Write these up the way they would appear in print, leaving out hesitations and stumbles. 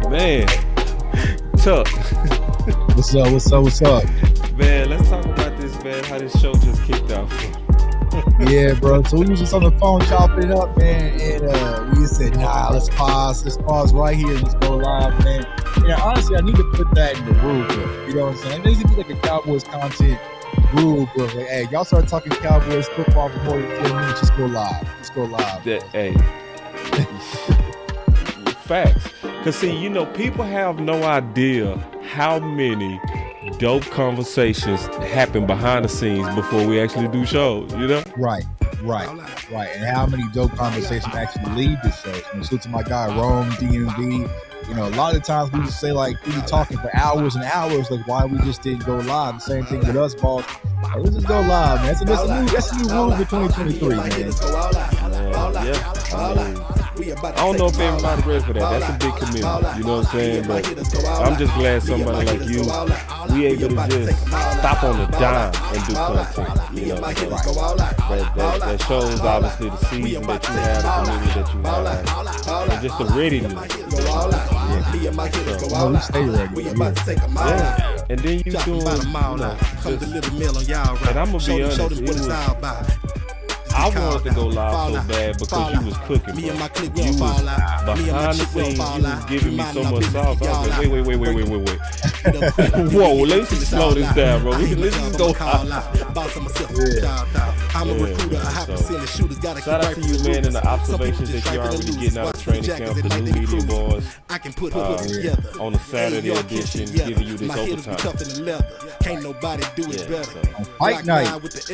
Man, Tuck. What's up? Man, let's talk about this, man. How this show just kicked off. Yeah, bro. So we was just on the phone chopping it up, man, and we said, nah, let's pause right here and let's go live, man. Yeah, honestly, I need to put that in the rule book. You know what I'm saying? There needs to be like a Cowboys content rule book. Like, hey, y'all start talking Cowboys football for more than 10 minutes, just go live. Hey, facts. Because, see, people have no idea how many dope conversations happen behind the scenes before we actually do shows, Right. And how many dope conversations actually lead to shows. And salute to my guy, Rome, DMV. A lot of times we just say, like, we be talking for hours and hours, like, why we just didn't go live. The same thing with us, boss. Like, let's just go live, man. That's a new rule for 2023, man. Yeah. I don't know if everybody's ready for that. That's a big commitment, you know what I'm saying? But I'm just glad somebody like you, we able to just stop on the dime and do content. That shows obviously the season that you have, the commitment that you have, and just the readiness. We stay ready. Yeah. And then you doing, and I'm gonna be honest, I wanted to go live so bad because you was cooking, bro. You was behind the scenes, you was giving me so much sauce. I was like, wait. Whoa, let's just slow this down, bro. Let's just go shout out to you, man, and the observations that you're already getting out of training camp, the new media boys. On the Saturday edition, giving you this overtime.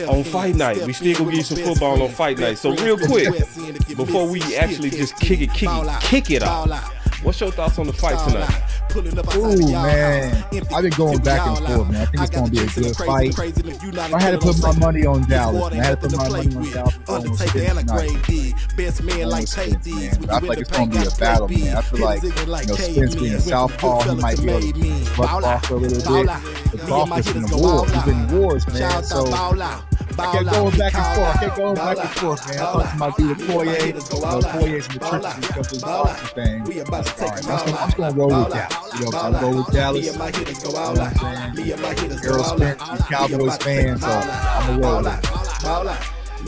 On fight night, we still gonna give you some football on fight night. So real quick, before we actually just kick it off, what's your thoughts on the fight tonight? Ooh, man, I've been going back and forth, man. I think it's going to be a good fight. I had to put my money on Dallas, man. I had to put my money on Dallas. I feel like it's going to be a battle, man. I feel like, Spence being a southpaw, he might be able to buck off for a little bit. But Crawford's in a war. He's been in wars, man. So I kept going back and forth, man. I thought it might be with Poirier. Poirier's in the trenches and stuff, this boxing thing. I'm just going to roll with Dallas. I'm going to go with Dallas. You know what I'm saying? Errol Spence, he's Cowboys fan, so I'm going to roll with him.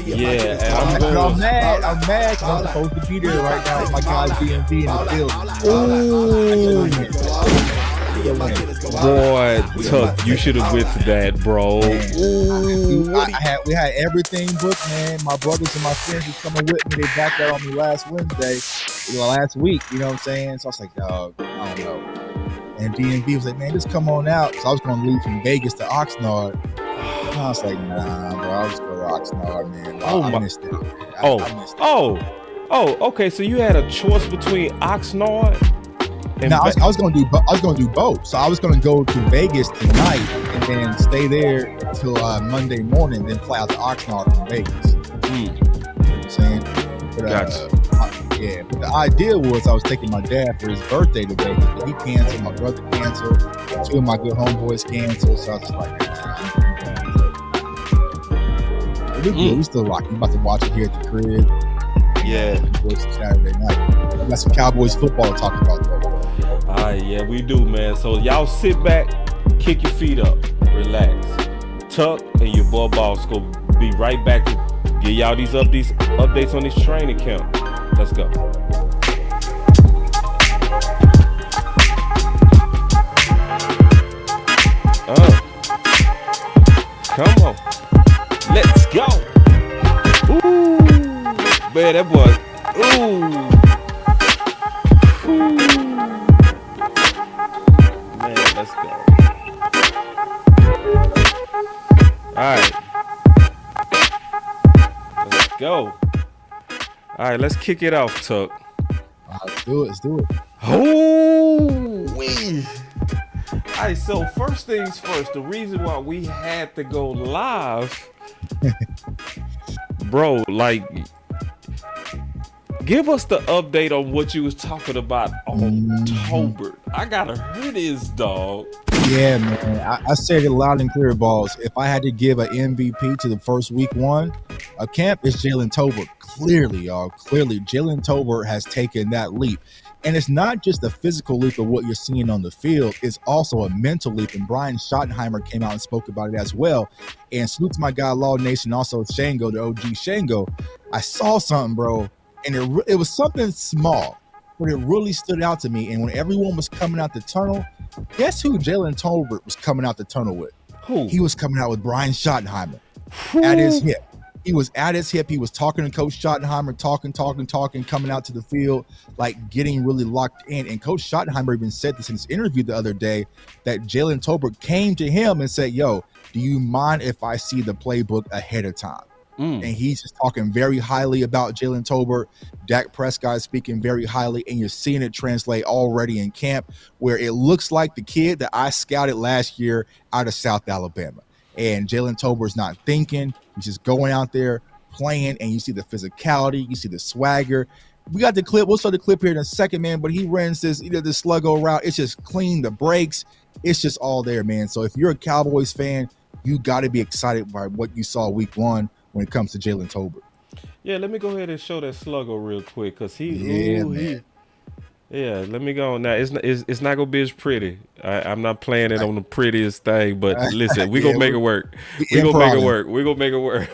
Yeah, and I'm mad because I'm supposed to be there right now with my guy DMV in the building. Boy, Tuck, you should have went to that, bro. We had everything booked, man. My brothers and my friends was coming with me. They backed out on me last week, you know what I'm saying? So I was like, dog, I don't know. And DMV was like, man, just come on out. So I was going to leave from Vegas to Oxnard. And I was like, nah, bro, I'll just go to Oxnard, man. I missed it. Okay. So you had a choice between Oxnard. I was going to do both. So I was going to go to Vegas tonight and then stay there till Monday morning, then fly out to Oxnard from Vegas. You know what I'm saying? But, gotcha. But the idea was I was taking my dad for his birthday to Vegas, but he canceled. My brother canceled. Two of my good homeboys canceled. So I was like, we still rocking. I'm about to watch it here at the crib. Yeah. Saturday night. We got some Cowboys football to talk about, though. All right, yeah, we do, man. So y'all sit back, kick your feet up, relax. Tuck and your boy Boss go be right back to give y'all these updates on this training camp. Let's go. Come on. Let's go. Ooh. Man, that boy. Ooh. Man, let's go. All right. Let's go. All right, let's kick it off, Tuck. Let's do it. Oh, wee. All right, so first things first, the reason why we had to go live, bro, like, give us the update on what you was talking about on Tolbert. I gotta hear this, dog. Yeah, man. I said it loud and clear, balls. If I had to give an MVP to the first week one of camp, it's Jalen Tolbert. Clearly, y'all. Clearly, Jalen Tolbert has taken that leap. And it's not just a physical leap of what you're seeing on the field, it's also a mental leap. And Brian Schottenheimer came out and spoke about it as well. And salute to my guy, Law Nation, also Shango, the OG Shango. I saw something, bro, and it was something small, but it really stood out to me. And when everyone was coming out the tunnel, guess who Jalen Tolbert was coming out the tunnel with? Who? He was coming out with Brian Schottenheimer at his hip. He was at his hip. He was talking to Coach Schottenheimer, talking, coming out to the field, like getting really locked in. And Coach Schottenheimer even said this in his interview the other day, that Jalen Tolbert came to him and said, yo, do you mind if I see the playbook ahead of time? And he's just talking very highly about Jalen Tolbert. Dak Prescott is speaking very highly, and you're seeing it translate already in camp, where it looks like the kid that I scouted last year out of South Alabama. And Jalen Tolbert's not thinking. He's just going out there playing, and you see the physicality, you see the swagger. We got the clip. We'll show the clip here in a second, man, but he runs this sluggo route. It's just clean, the breaks. It's just all there, man. So if you're a Cowboys fan, you got to be excited by what you saw week one when it comes to Jalen Tolbert. Yeah, let me go ahead and show that sluggo real quick, because let me go on now. It's not gonna be as pretty. I'm not playing it on the prettiest thing, but listen, we gonna make it work. We gonna make it work.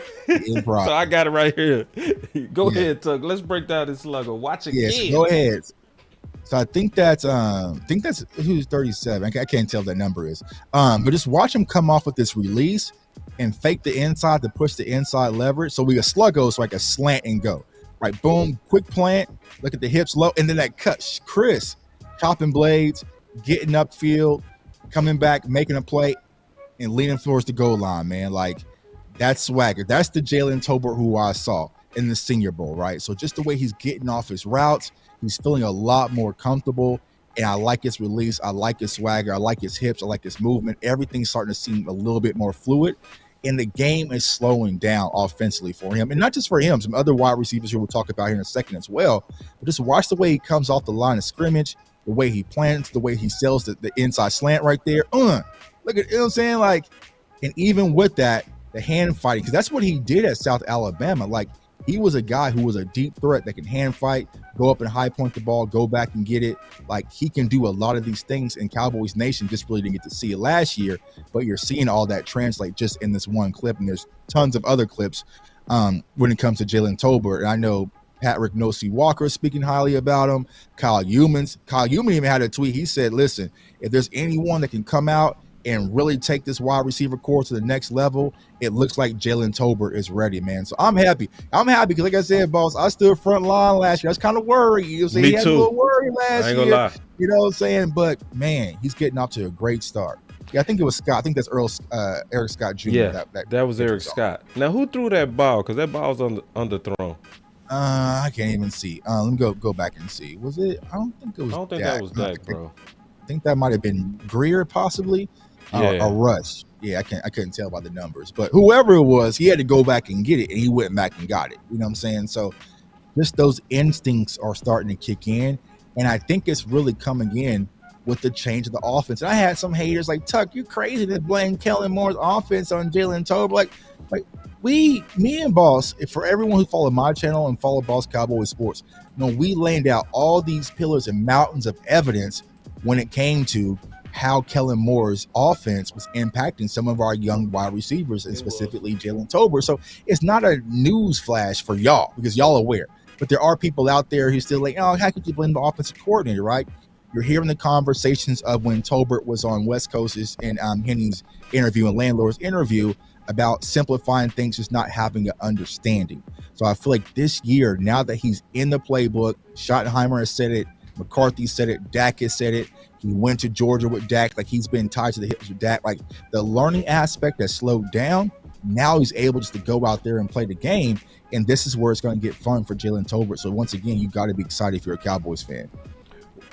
So I got it right here. Go ahead, Tuck. Let's break down this sluggo. Watch again. Yes, go ahead. So I think that's who's 37. I can't tell what that number is. But just watch him come off with this release and fake the inside to push the inside leverage. So we got sluggo, so like a slant and go. Right, boom, quick plant, look at the hips low, and then that cut, Chris, chopping blades, getting upfield, coming back, making a play, and leaning towards the goal line, man. Like, that's swagger. That's the Jalen Tolbert who I saw in the Senior Bowl, right? So just the way he's getting off his routes, he's feeling a lot more comfortable, and I like his release. I like his swagger. I like his hips. I like his movement. Everything's starting to seem a little bit more fluid. And the game is slowing down offensively for him. And not just for him, some other wide receivers who we'll talk about here in a second as well. But just watch the way he comes off the line of scrimmage, the way he plants, the way he sells the inside slant right there. Look at, you know what I'm saying? Like, and even with that, the hand fighting, because that's what he did at South Alabama. Like, he was a guy who was a deep threat that can hand fight, go up and high point the ball, go back and get it. Like, he can do a lot of these things, and Cowboys Nation just really didn't get to see it last year, but you're seeing all that translate just in this one clip, and there's tons of other clips when it comes to Jalen Tolbert. And I know Patrick Nosey Walker speaking highly about him. Kyle Humans even had a tweet. He said, listen, if there's anyone that can come out and really take this wide receiver core to the next level, it looks like Jalen Tolbert is ready, man. So I'm happy. Because, like I said, boss, I stood front line last year. I was kind of worried. You know, Me he had too. a little worry last I ain't year. gonna lie. You know what I'm saying? But, man, he's getting off to a great start. Yeah, I think it was Scott. I think that's Eric Scott Jr. Yeah, that was Eric Scott. Now, who threw that ball? Because that ball was underthrown. I can't even see. Let me go back and see. Was it? I don't think it was. I don't think that was Dak, bro. I think that might have been Greer, possibly. Yeah. A rush. Yeah, I couldn't tell by the numbers, but whoever it was, he had to go back and get it, and he went back and got it. You know what I'm saying? So just those instincts are starting to kick in, and I think it's really coming in with the change of the offense. And I had some haters like, Tuck, you're crazy to blame Kellen Moore's offense on Jalen Tolbert. Like me and Boss, for everyone who followed my channel and follow Boss Cowboy Sports, we laid out all these pillars and mountains of evidence when it came to how Kellen Moore's offense was impacting some of our young wide receivers, and specifically Jalen Tolbert. So it's not a news flash for y'all, because y'all are aware. But there are people out there who still like, how could you blame the offensive coordinator, right? You're hearing the conversations of when Tolbert was on West Coast's and Henny's interview and Landlord's interview about simplifying things, just not having an understanding. So I feel like this year, now that he's in the playbook, Schottenheimer has said it, McCarthy said it, Dak has said it. He went to Georgia with Dak. Like, he's been tied to the hips with Dak. Like, the learning aspect has slowed down. Now he's able just to go out there and play the game. And this is where it's going to get fun for Jalen Tolbert. So once again, you got to be excited if you're a Cowboys fan.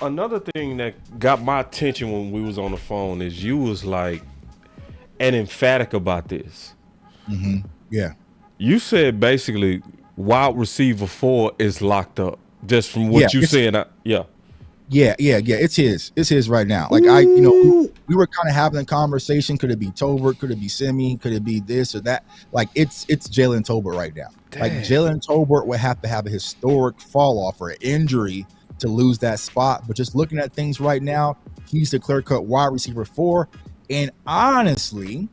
Another thing that got my attention when we was on the phone is you was like and emphatic about this. Mm-hmm. Yeah. You said basically wide receiver 4 is locked up, just from what you said. Yeah. It's his right now. Like, we were kind of having a conversation. Could it be Tolbert? Could it be Simi? Could it be this or that? Like, it's Jalen Tolbert right now. Dang. Like, Jalen Tolbert would have to have a historic fall off or an injury to lose that spot. But just looking at things right now, he's the clear-cut wide receiver 4. And honestly,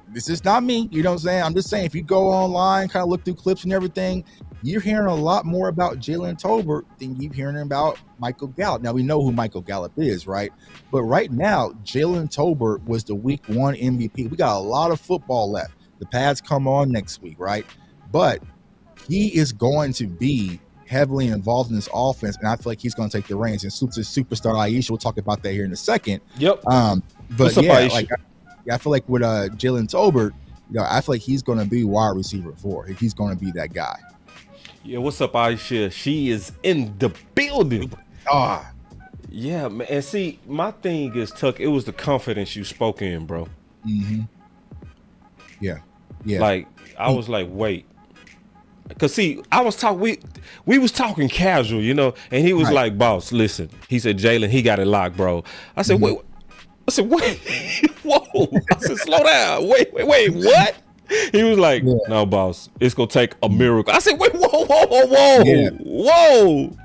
this is not me. You know what I'm saying? I'm just saying, if you go online, kind of look through clips and everything, you're hearing a lot more about Jalen Tolbert than you're hearing about Michael Gallup. Now, we know who Michael Gallup is, right? But right now, Jalen Tolbert was the week 1 MVP. We got a lot of football left. The pads come on next week, right? But he is going to be heavily involved in this offense, and I feel like he's going to take the reins. And superstar Aisha, we'll talk about that here in a second. Yep. But what's up, yeah, Aisha? like I feel like with Jalen Tolbert, I feel like he's going to be wide receiver 4. He's going to be that guy. Yeah, what's up, Aisha? She is in the building. Yeah, man. And see, my thing is, Tuck, it was the confidence you spoke in, bro. Mm-hmm. Yeah. Like, I was like, wait. Because, see, I was talking, we was talking casual, and he was like, boss, listen. He said, Jalen, he got it locked, bro. I said, wait. I said, wait. Whoa. I said, slow down. Wait, what? He was like, no, boss, it's going to take a miracle. I said, wait, whoa. Yeah. Whoa.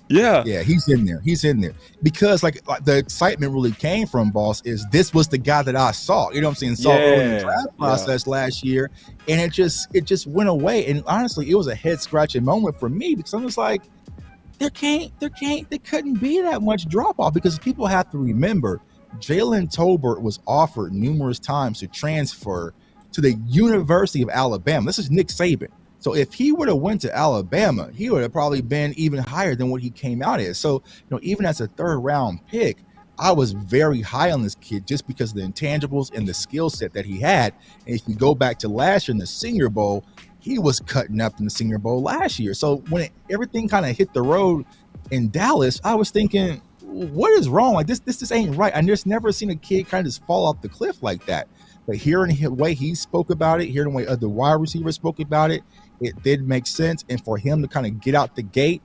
Yeah, he's in there. Because like the excitement really came from, boss, is this was the guy that I saw. You know what I'm saying? Early in the draft process last year. And it just went away. And honestly, it was a head scratching moment for me, because I was like, there couldn't be that much drop off, because people have to remember Jalen Tolbert was offered numerous times to transfer to the University of Alabama. This is Nick Saban. So if he would have went to Alabama, he would have probably been even higher than what he came out as. So, even as a 3rd round pick, I was very high on this kid just because of the intangibles and the skill set that he had. And if you go back to last year in the Senior Bowl, he was cutting up in the Senior Bowl last year. So when everything kind of hit the road in Dallas, I was thinking, what is wrong? Like this ain't right. I just never seen a kid kind of just fall off the cliff like that. But hearing the way he spoke about it, hearing the way other wide receivers spoke about it, it did make sense. And for him to kind of get out the gate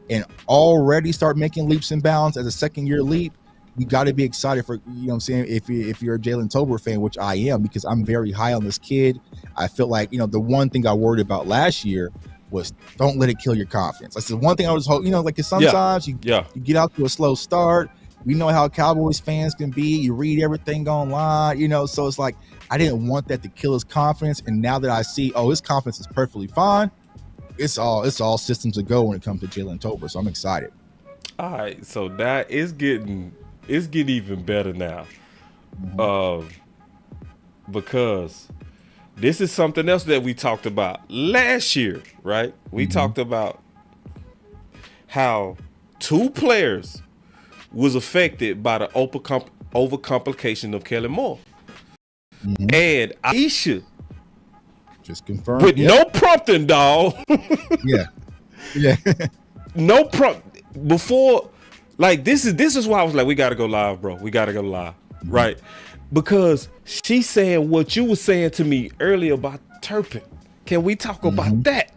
and already start making leaps and bounds as a 2nd-year leap, you got to be excited for, what I'm saying, if you're a Jalen Tolbert fan, which I am, because I'm very high on this kid. I feel like, the one thing I worried about last year was don't let it kill your confidence. That's the one thing I was hoping, like sometimes you get out to a slow start. We know how Cowboys fans can be. You read everything online, so it's like, I didn't want that to kill his confidence. And now that I see, his confidence is perfectly fine, it's all systems to go when it comes to Jalen Tolbert. So I'm excited. All right. So that is getting even better now. Because this is something else that we talked about last year, right? We talked about how 2 players was affected by the overcomplication of Kellen Moore. And Aisha just confirmed with no prompting, dog. yeah. No prompt before. Like this is why I was like, we gotta go live, bro. We gotta go live, right? Because she said what you were saying to me earlier about Turpin. Can we talk about that?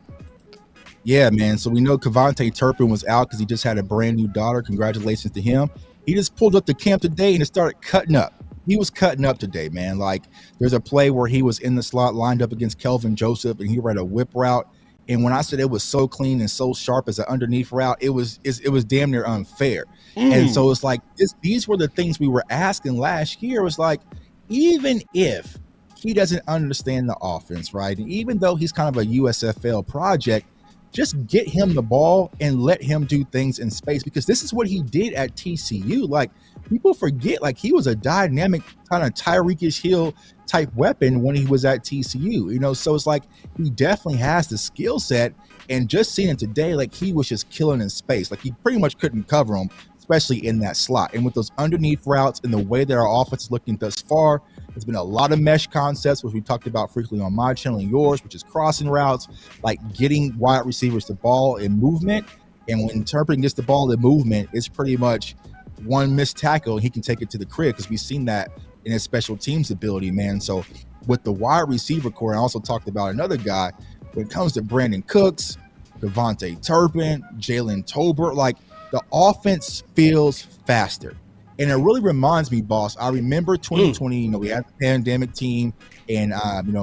Yeah, man. So we know Cavante Turpin was out because he just had a brand new daughter. Congratulations to him. He just pulled up to camp today and it started cutting up. He was cutting up today, man. Like, there's a play where he was in the slot lined up against Kelvin Joseph and he ran a whip route. And when I said it was so clean and so sharp as an underneath route, it was damn near unfair. And so it's like, these were the things we were asking last year. It was like, even if he doesn't understand the offense, right? And even though he's kind of a USFL project, just get him the ball and let him do things in space, because this is what he did at TCU. Like, people forget, like, he was a dynamic kind of Tyreek Hill type weapon when he was at TCU, so it's like he definitely has the skill set. And just seeing it today, like, he was just killing in space. Like, he pretty much couldn't cover him, especially in that slot. And with those underneath routes and the way that our offense is looking thus far, there's been a lot of mesh concepts, which we talked about frequently on my channel and yours, which is crossing routes, like getting wide receivers the ball in movement. And when Turpin gets the ball in movement, it's pretty much one missed tackle and he can take it to the crib, because we've seen that in his special teams ability, man. So with the wide receiver core, I also talked about another guy, when it comes to Brandon Cooks, Cavante Turpin, Jalen Tolbert, like, the offense feels faster. And it really reminds me, boss, I remember 2020, we had the pandemic team, and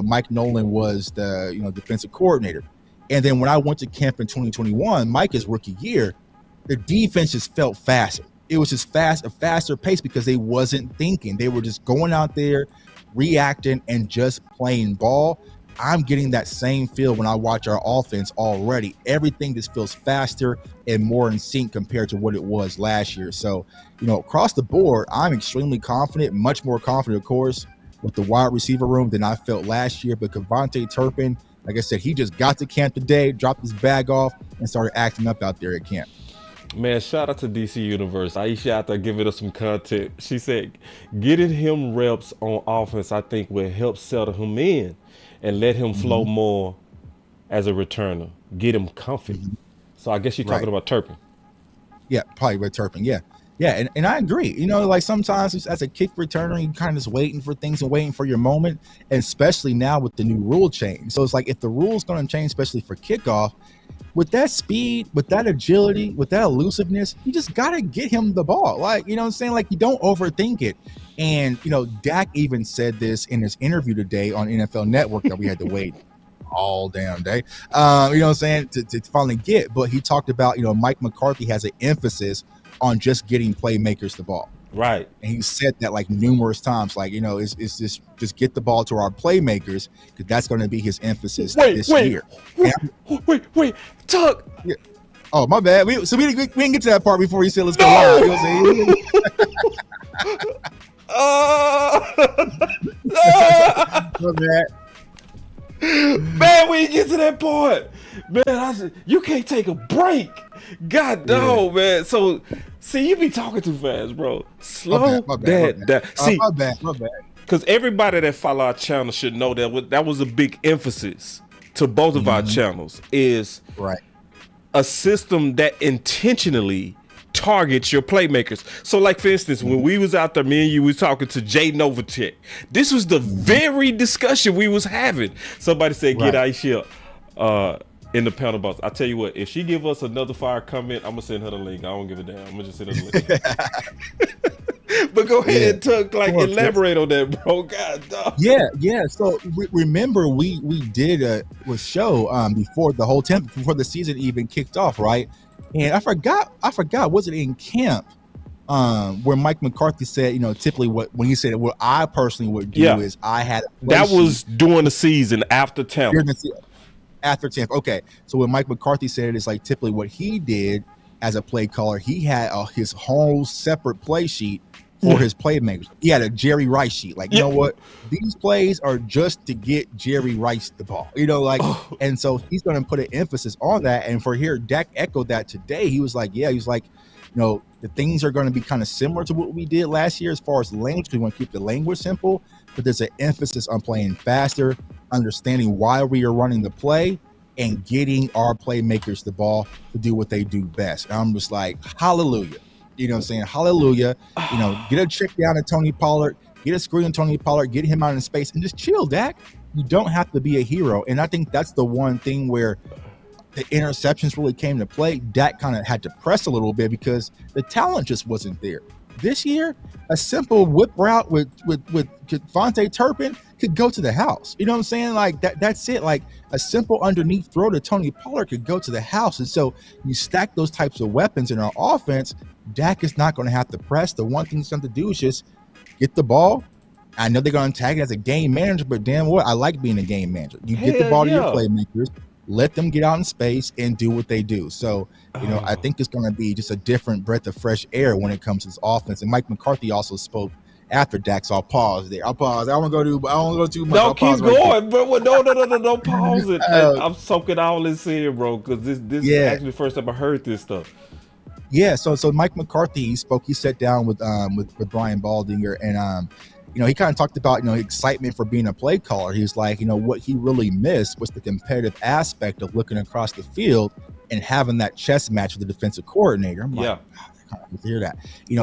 Mike Nolan was the defensive coordinator. And then when I went to camp in 2021, Micah's rookie year, the defense just felt faster. It was just a faster pace because they wasn't thinking. They were just going out there, reacting, and just playing ball. I'm getting that same feel when I watch our offense already. Everything just feels faster and more in sync compared to what it was last year. So, across the board, I'm extremely confident, much more confident, of course, with the wide receiver room than I felt last year. But Kevontae Turpin, like I said, he just got to camp today, dropped his bag off, and started acting up out there at camp. Man, shout out to DC Universe. Aisha out there giving us some content. She said, getting him reps on offense, I think, will help settle him in and let him flow more as a returner. Get him comfy. So I guess you're talking about Turpin. Yeah, probably with Turpin. Yeah. Yeah, and I agree. Like sometimes as a kick returner, you kind of just waiting for things and waiting for your moment, and especially now with the new rule change. So it's like if the rule's going to change, especially for kickoff, with that speed, with that agility, with that elusiveness, you just got to get him the ball. Like, what I'm saying? Like, you don't overthink it. And, Dak even said this in his interview today on NFL Network that we had to wait all damn day, what I'm saying, to finally get. But he talked about, Mike McCarthy has an emphasis on just getting playmakers the ball. Right. And he said that like numerous times, like, it's just get the ball to our playmakers, because that's going to be his emphasis this year. Wait, Tuck. Yeah. Oh, my bad. We didn't get to that part before he said let's go live. My bad. Man, we didn't get to that part. Man, you can't take a break. God dog, man. So, see, you be talking too fast, bro. Slow that down. See, my bad. Because everybody that follow our channel should know that was a big emphasis to both of our channels, is a system that intentionally targets your playmakers. So, like, for instance, when we was out there, me and you was talking to Jay Novacek. This was the very discussion we was having. Somebody said, get Aisha in the panel box. I tell you what, if she give us another fire comment, I'm gonna send her the link. I don't give a damn. I'm gonna just send her the link. But go ahead and Tuck, elaborate on that, bro. God dog. Yeah. So remember, we did a show before before the season even kicked off, right? And I forgot, was it in camp where Mike McCarthy said, typically when he said what I personally would do is I had that was during the season after Tampa. After Tampa. Okay. So when Mike McCarthy said it, it's like typically what he did as a play caller, he had his whole separate play sheet for his playmakers. He had a Jerry Rice sheet. Like, you know what? These plays are just to get Jerry Rice the ball. And so he's going to put an emphasis on that. And for here, Dak echoed that today. He was like, the things are going to be kind of similar to what we did last year as far as language. We want to keep the language simple, but there's an emphasis on playing faster, understanding why we are running the play, and getting our playmakers the ball to do what they do best. And I'm just like, hallelujah. Hallelujah. Get a check down to Tony Pollard, get a screen on Tony Pollard, get him out in space, and just chill, Dak. You don't have to be a hero. And I think that's the one thing where the interceptions really came to play. Dak kind of had to press a little bit because the talent just wasn't there. This year, a simple whip route with Kevontae Turpin could go to the house. You know what I'm saying? Like that's it. Like a simple underneath throw to Tony Pollard could go to the house. And so you stack those types of weapons in our offense, Dak is not going to have to press. The one thing he's going to do is just get the ball. I know they're going to tag it as a game manager, but damn what, I like being a game manager. You get the ball to your playmakers, let them get out in space and do what they do. So, I think it's going to be just a different breath of fresh air when it comes to this offense. And Mike McCarthy also spoke after Dak, so I'll pause there. I don't want to go too much. No, keep going, bro. No, pause it. I'm soaking all this in, bro, because this is actually the first time I heard this stuff. Yeah, so Mike McCarthy, he spoke. He sat down with Brian Baldinger, and he kind of talked about excitement for being a play caller. He's like, what he really missed was the competitive aspect of looking across the field and having that chess match with the defensive coordinator. I'm like, I can't hear that.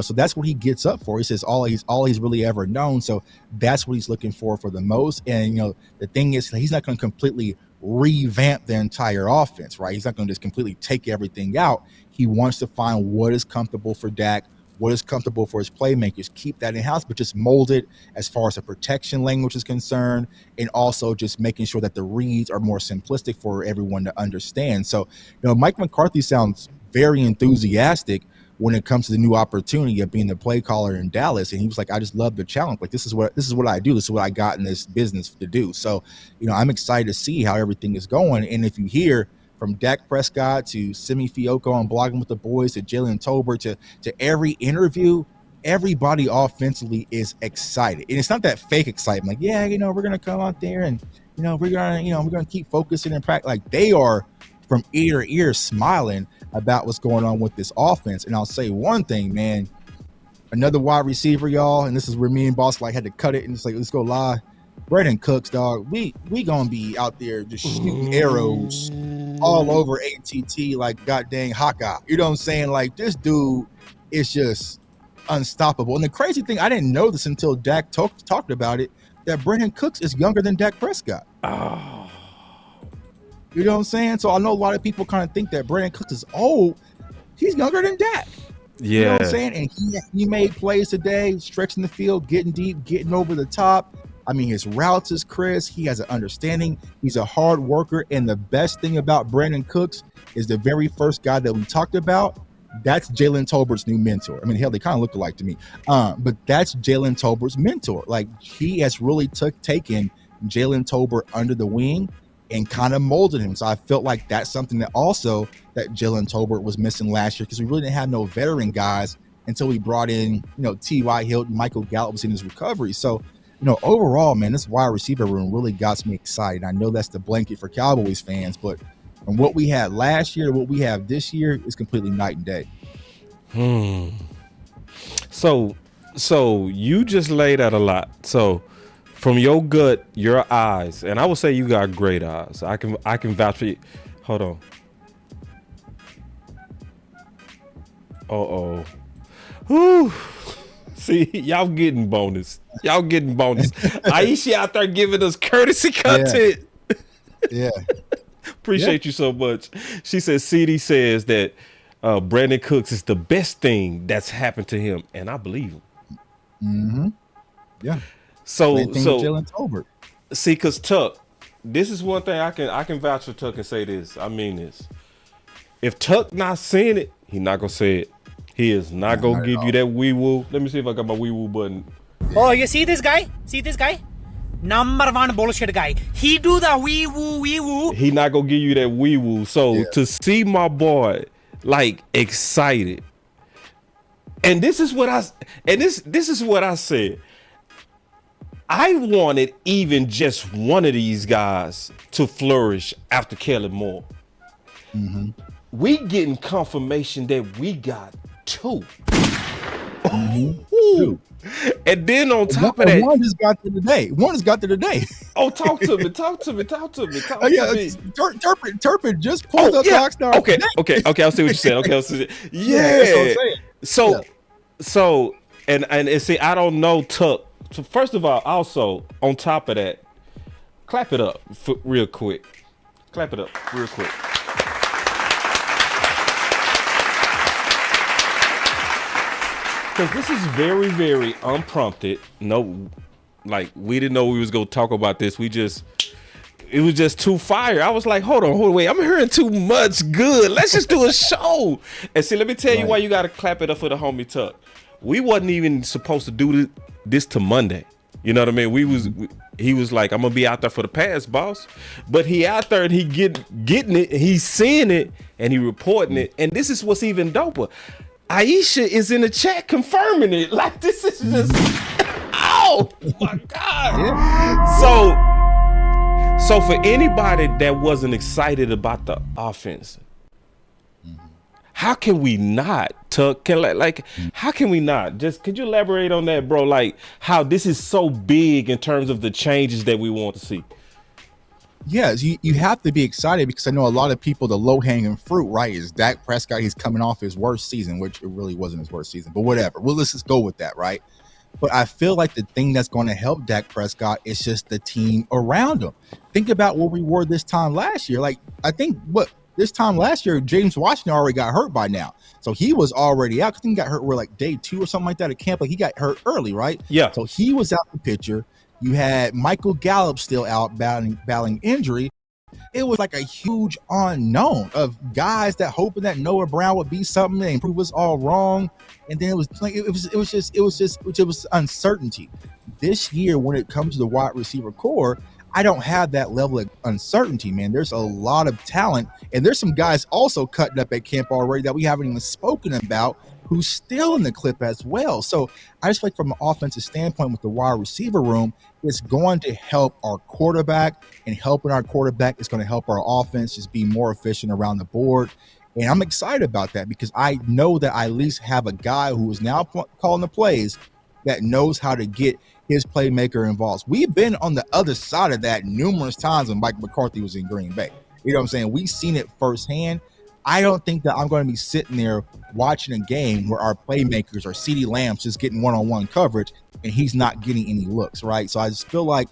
So that's what he gets up for. He says all he's really ever known. So that's what he's looking for the most. And the thing is, he's not going to completely revamp the entire offense, right? He's not going to just completely take everything out. He wants to find what is comfortable for Dak, what is comfortable for his playmakers, keep that in-house, but just mold it as far as the protection language is concerned, and also just making sure that the reads are more simplistic for everyone to understand. So, Mike McCarthy sounds very enthusiastic when it comes to the new opportunity of being the play caller in Dallas. And he was like, I just love the challenge. Like, this is what I do. This is what I got in this business to do. So, I'm excited to see how everything is going. And if you hear from Dak Prescott to Simi Fioco on Blogging with the Boys to Jalen Tolbert to every interview, everybody offensively is excited. And it's not that fake excitement. Like, yeah, we're going to come out there and, we're going to keep focusing and practice. Like, they are from ear to ear smiling about what's going on with this offense. And I'll say one thing, man, another wide receiver, y'all, and this is where me and Boss had to cut it and just like, let's go live. Brandon Cooks, dog, we gonna be out there just shooting arrows all over ATT like goddamn Hawkeye. You know what I'm saying? Like, this dude is just unstoppable. And the crazy thing, I didn't know this until Dak talked about it, that Brandon Cooks is younger than Dak Prescott. Oh. You know what I'm saying? So I know a lot of people kind of think that Brandon Cooks is old. He's younger than Dak. Yeah. You know what I'm saying? And he made plays today, stretching the field, getting deep, getting over the top. I mean, his routes is crisp. He has an understanding. He's a hard worker. And the best thing about Brandon Cooks is the very first guy that we talked about. That's Jalen Tolbert's new mentor. I mean, hell, they kind of look alike to me. But that's Jalen Tolbert's mentor. Like, he has really taken Jalen Tolbert under the wing and kind of molded him. So I felt like that's something that Jalen Tolbert was missing last year, because we really didn't have no veteran guys until we brought in, T.Y. Hilton, Michael Gallup was in his recovery. So, overall, man, this wide receiver room really got me excited. I know that's the blanket for Cowboys fans, but from what we had last year to what we have this year is completely night and day. So you just laid out a lot. So from your gut, your eyes, and I would say you got great eyes. I can vouch for you. Hold on. Whew. See, y'all getting bonus. Aisha out there giving us courtesy content. Yeah. Appreciate you so much. She says CD says that Brandon Cooks is the best thing that's happened to him, and I believe him. Mm-hmm. Yeah. So Jalen Tolbert. See, because Tuck, this is one thing I can vouch for Tuck and say this. I mean this. If Tuck not saying it, he not gonna say it. He is not gonna give you that wee woo. Let me see if I got my wee woo button. Oh, you see this guy? Number one bullshit guy. He do the wee woo. He not gonna give you that wee woo. So to see my boy like excited, and this is what I said. I wanted even just one of these guys to flourish after Kellen Moore. Mm-hmm. We getting confirmation that we got two. Mm-hmm. Ooh. And then on top of that, one just got to today. Oh, talk to me. Turpin just pulled up Rockstar. Okay. I'll see what you said. That's what I'm saying. And see, I don't know Tuck. So first of all, also on top of that, clap it up real quick. Because this is very, very unprompted. No, like, we didn't know we was gonna talk about this. It was just too fire. I was like, hold on, wait. I'm hearing too much good. Let's just do a show. And see, let me tell you why you gotta clap it up for the homie Tuck. We wasn't even supposed to do this to Monday. You know what I mean? He was like, I'm gonna be out there for the pass, boss. But he out there and he getting it, and he's seeing it, and he reporting it. And this is what's even doper. Aisha is in the chat confirming it. Like, this is just, oh my God. Yeah. So for anybody that wasn't excited about the offense, how can we not, Tuck? How can we not? Just, could you elaborate on that, bro? Like, how this is so big in terms of the changes that we want to see. Yes, you have to be excited, because I know a lot of people, the low-hanging fruit, right, is Dak Prescott. He's coming off his worst season, which it really wasn't his worst season, but whatever. Well, let's just go with that, right? But I feel like the thing that's going to help Dak Prescott is just the team around him. Think about where we were this time last year. Like, I think this time last year, James Washington already got hurt by now. So he was already out. I think he got hurt where like day 2 or something like that at camp. Like he got hurt early, right? Yeah. So he was out the picture. You had Michael Gallup still out battling injury. It was like a huge unknown of guys that hoping that Noah Brown would be something and prove us all wrong. And then it was uncertainty. This year, when it comes to the wide receiver core, I don't have that level of uncertainty, man. There's a lot of talent, and there's some guys also cutting up at camp already that we haven't even spoken about who's still in the clip as well. So I just feel like from an offensive standpoint with the wide receiver room, it's going to help our quarterback, and helping our quarterback is going to help our offense just be more efficient around the board. And I'm excited about that because I know that I at least have a guy who is now calling the plays that knows how to get his playmaker involved. We've been on the other side of that numerous times when Mike McCarthy was in Green Bay. You know what I'm saying? We've seen it firsthand. I don't think that I'm going to be sitting there watching a game where our playmakers or CeeDee Lamb's just getting one-on-one coverage and he's not getting any looks, right? So I just feel like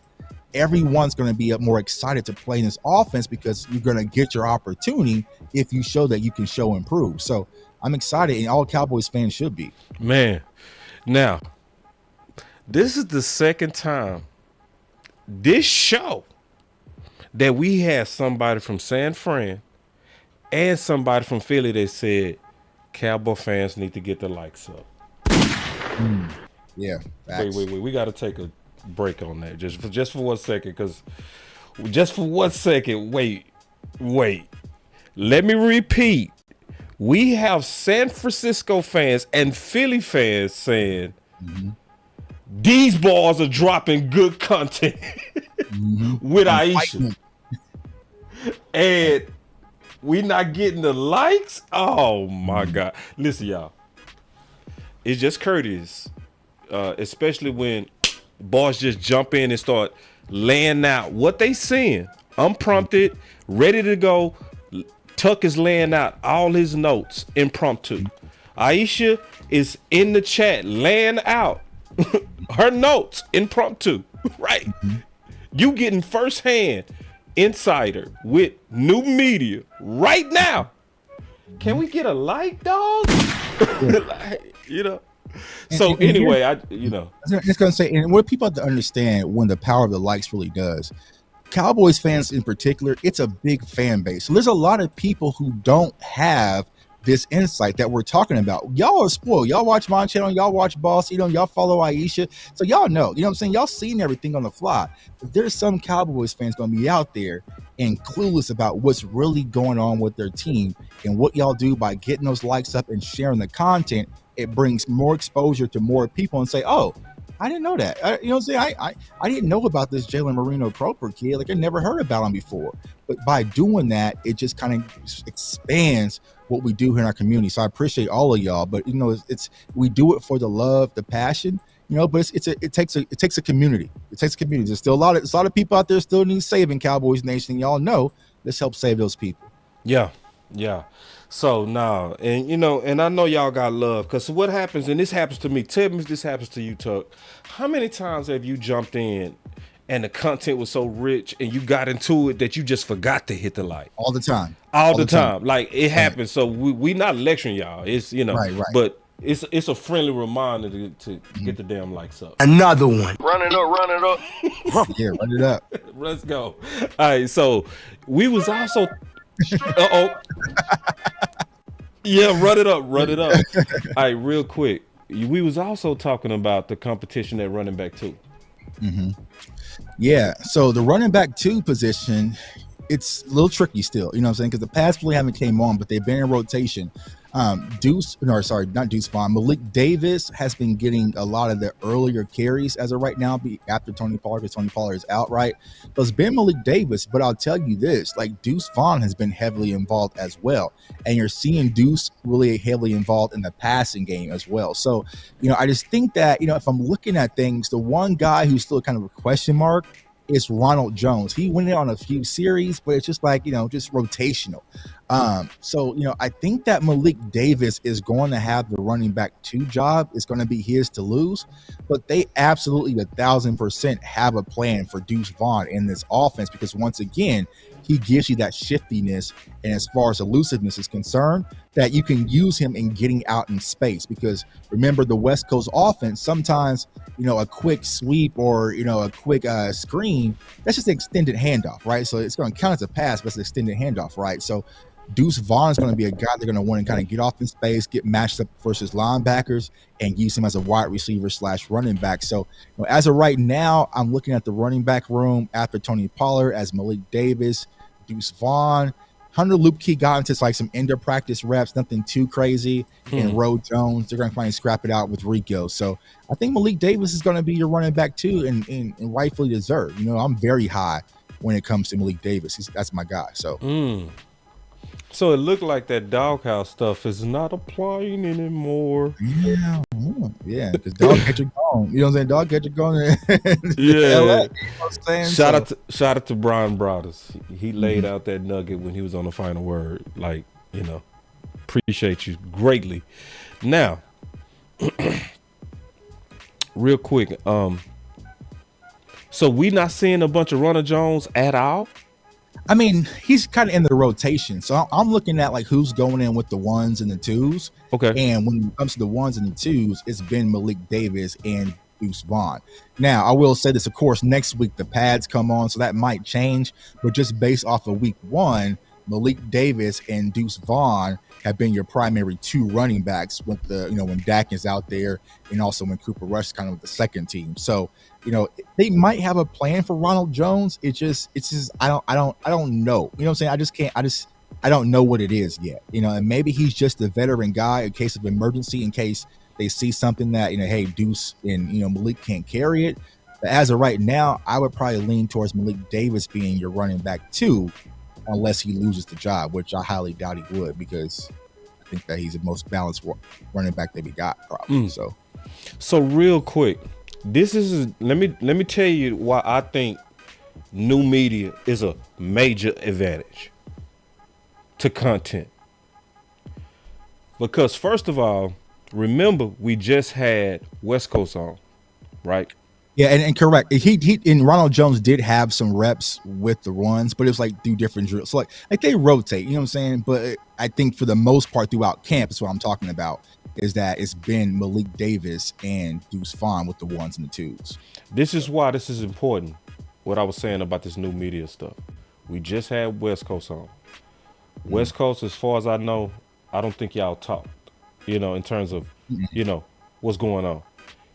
everyone's going to be more excited to play in this offense because you're going to get your opportunity if you show that you can show improve. So I'm excited, and all Cowboys fans should be. Man, now, this is the second time this show that we had somebody from San Fran and somebody from Philly that said Cowboy fans need to get the likes up. Yeah. Wait. We got to take a break on that just for 1 second, because just for 1 second, wait. Let me repeat. We have San Francisco fans and Philly fans saying these balls are dropping good content with Aisha. And we not getting the likes? Oh, my God. Listen, y'all. It's just courteous, especially when boys just jump in and start laying out what they seeing. Unprompted, ready to go. Tuck is laying out all his notes impromptu. Aisha is in the chat laying out her notes impromptu, right? You getting firsthand insider with new media right now. Can we get a like, dog? You know. So anyway, I just gonna say, and what people have to understand when the power of the likes really does. Cowboys fans in particular, it's a big fan base. So there's a lot of people who don't have this insight that we're talking about. Y'all are spoiled. Y'all watch my channel, y'all watch Boss, y'all follow Aisha. So y'all know, you know what I'm saying? Y'all seen everything on the fly. But there's some Cowboys fans gonna be out there and clueless about what's really going on with their team, and what y'all do by getting those likes up and sharing the content. It brings more exposure to more people and say, oh, I didn't know that. You know what I'm saying? I didn't know about this Jalen Marino Cropper kid. Like, I never heard about him before. But by doing that, it just kind of expands what we do here in our community. So I appreciate all of y'all. But it's we do it for the love, the passion. But it takes a community. It takes a community. There's still a lot of people out there still need saving, Cowboys Nation. Y'all know. Let's help save those people. Yeah. So now, and I know y'all got love, because what happens, and this happens to me, tell me if this happens to you, Tuck. How many times have you jumped in and the content was so rich and you got into it that you just forgot to hit the like? All the time. All the time. Like, it happens. So we not lecturing y'all. It's, right. But it's a friendly reminder to get the damn likes up. Another one. Run it up. Yeah, run it up. Let's go. All right, so we was also... Yeah, run it up. All right, real quick. We was also talking about the competition at running back 2. Yeah, so the running back 2 position, it's a little tricky still, you know what I'm saying? Because the pass really haven't came on, but they've been in rotation. Malik Davis has been getting a lot of the earlier carries as of right now, after Tony Pollard, because Tony Pollard is out, right? So it's been Malik Davis, but I'll tell you this, like, Deuce Vaughn has been heavily involved as well. And you're seeing Deuce really heavily involved in the passing game as well. So, I just think that, if I'm looking at things, the one guy who's still kind of a question mark is Ronald Jones. He went in on a few series, but it's just like, just rotational. So, I think that Malik Davis is going to have the running back 2 job. It's going to be his to lose, but they absolutely 1,000% have a plan for Deuce Vaughn in this offense, because once again, he gives you that shiftiness, and as far as elusiveness is concerned, that you can use him in getting out in space. Because remember, the West Coast offense, sometimes, a quick sweep or, a quick screen, that's just an extended handoff, right? So it's going to count as a pass, but it's an extended handoff, right? So Deuce Vaughn is going to be a guy they're going to want to kind of get off in space, get matched up versus linebackers, and use him as a wide receiver / running back. So as of right now, I'm looking at the running back room after Tony Pollard as Malik Davis, Deuce Vaughn. Hunter Luepke got into like some end of practice reps, nothing too crazy. And Ro Jones, they're going to finally scrap it out with Rico. So I think Malik Davis is going to be your running back too, and rightfully deserved. I'm very high when it comes to Malik Davis. That's my guy. So. So it looked like that doghouse stuff is not applying anymore. Yeah, because dog catch you gone. You know what I'm saying? Dog catch you gone. Yeah. LA, you know what I'm saying? Shout out to Brian Brothers. He laid out that nugget when he was on the final word. Like, appreciate you greatly. Now, real quick, so we not seeing a bunch of Runner Jones at all? I mean, he's kind of in the rotation. So I'm looking at like who's going in with the ones and the twos. Okay. And when it comes to the ones and the twos, it's been Malik Davis and Deuce Vaughn. Now, I will say this, of course, next week the pads come on, so that might change. But just based off of week 1, Malik Davis and Deuce Vaughn have been your primary 2 running backs with the, when Dak is out there, and also when Cooper Rush is kind of with the second team. So, they might have a plan for Ronald Jones. It's just I don't know. You know what I'm saying? I don't know what it is yet. And maybe he's just a veteran guy in case of emergency, in case they see something that, hey, Deuce and Malik can't carry it. But as of right now, I would probably lean towards Malik Davis being your running back 2, unless he loses the job, which I highly doubt he would, because I think that he's the most balanced running back that we got, probably. So real quick, this is let me tell you why I think new media is a major advantage to content. Because first of all, remember we just had West Coast on, right? Yeah, and correct. He and Ronald Jones did have some reps with the runs, but it was like through different drills. So like they rotate, you know what I'm saying? But I think for the most part throughout camp, is what I'm talking about, is that it's been Malik Davis and Deuce Vaughn with the ones and the twos. This is why this is important, what I was saying about this new media stuff. We just had West Coast on. West Coast, as far as I know, I don't think y'all talked, in terms of, what's going on.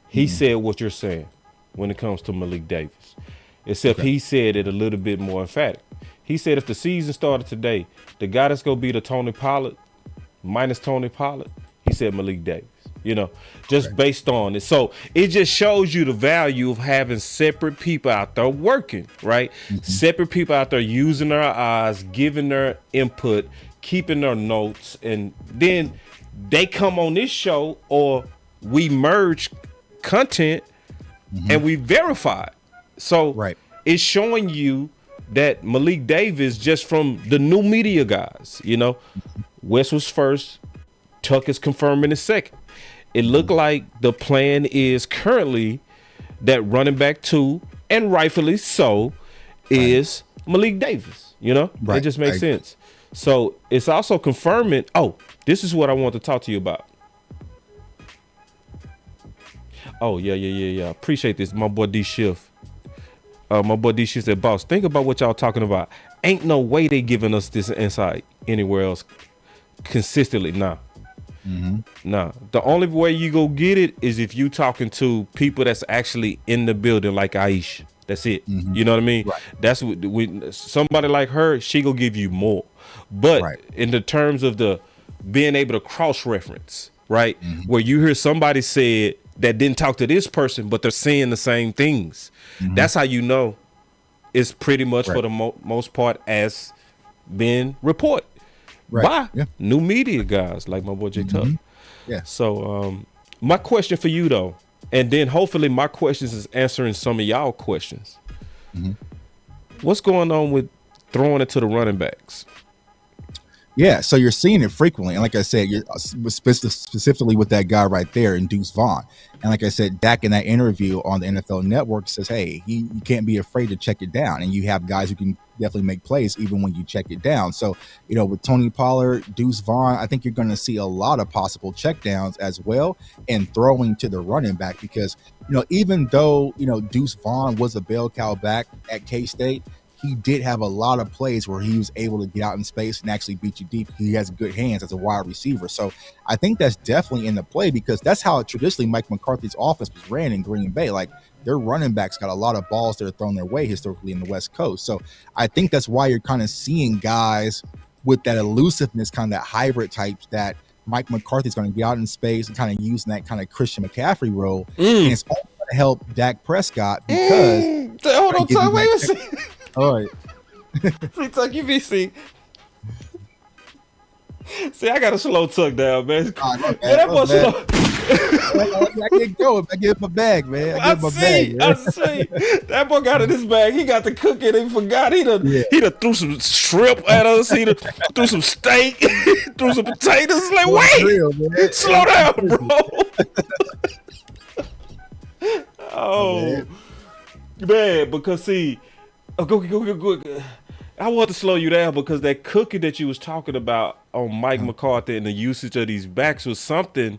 He said what you're saying when it comes to Malik Davis, except he said it a little bit more emphatic. He said if the season started today, the guy that's going to be the Tony Pollard, minus Tony Pollard, he said Malik Davis, just based on it. So it just shows you the value of having separate people out there working, right? Separate people out there using their eyes, giving their input, keeping their notes, and then they come on this show, or we merge content and we verify it. So it's showing you that Malik Davis, just from the new media guys, West was first, Tuck is confirming is second. It looked like the plan is currently that running back 2, and rightfully so, is Malik Davis. It just makes sense. So it's also confirming, this is what I want to talk to you about. Oh, yeah. Appreciate this. My boy D Shift. Said, boss, think about what y'all talking about. Ain't no way they giving us this insight anywhere else consistently. Nah. Nah. The only way you go get it is if you talking to people that's actually in the building, like Aisha. That's it. You know what I mean? Right. That's what somebody like her, she go give you more. But in the terms of the being able to cross-reference, right? Where you hear somebody said that didn't talk to this person, but they're saying the same things. That's how you know it's pretty much for the most part as been reported by new media guys like my boy J Tuck. Yeah. So my question for you though, and then hopefully my questions is answering some of y'all questions. What's going on with throwing it to the running backs? Yeah, so you're seeing it frequently, and like I said, you're specifically with that guy right there, in Deuce Vaughn. And like I said, Dak in that interview on the NFL Network says, "Hey, you can't be afraid to check it down, and you have guys who can definitely make plays even when you check it down." So with Tony Pollard, Deuce Vaughn, I think you're going to see a lot of possible checkdowns as well, and throwing to the running back because even though Deuce Vaughn was a bell cow back at K-State, he did have a lot of plays where he was able to get out in space and actually beat you deep. He has good hands as a wide receiver. So I think that's definitely in the play because that's how traditionally Mike McCarthy's offense was ran in Green Bay. Like their running backs got a lot of balls that are thrown their way historically in the West Coast. So I think that's why you're kind of seeing guys with that elusiveness, kind of that hybrid type that Mike McCarthy's going to get out in space and kind of using that kind of Christian McCaffrey role. And it's all going to help Dak Prescott because hold on, Tuck, wait a second. All right. See, Tuck, you be see, I got to slow Tuck down, man. That boy slow. I get going. I get my bag, man. I see. That boy got in his bag. He got the cookie. He forgot. He done threw some shrimp at us. He done threw some steak. Threw some potatoes. Like, wait, real, slow down, bro. Oh, man, because see, go. I want to slow you down because that cookie that you was talking about on Mike McCarthy and the usage of these backs was something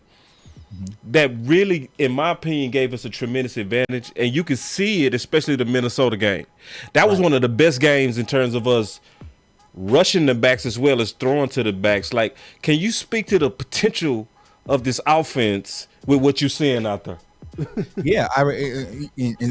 that really, in my opinion, gave us a tremendous advantage. And you can see it, especially the Minnesota game. That was one of the best games in terms of us rushing the backs as well as throwing to the backs. Like, can you speak to the potential of this offense with what you're seeing out there? Yeah,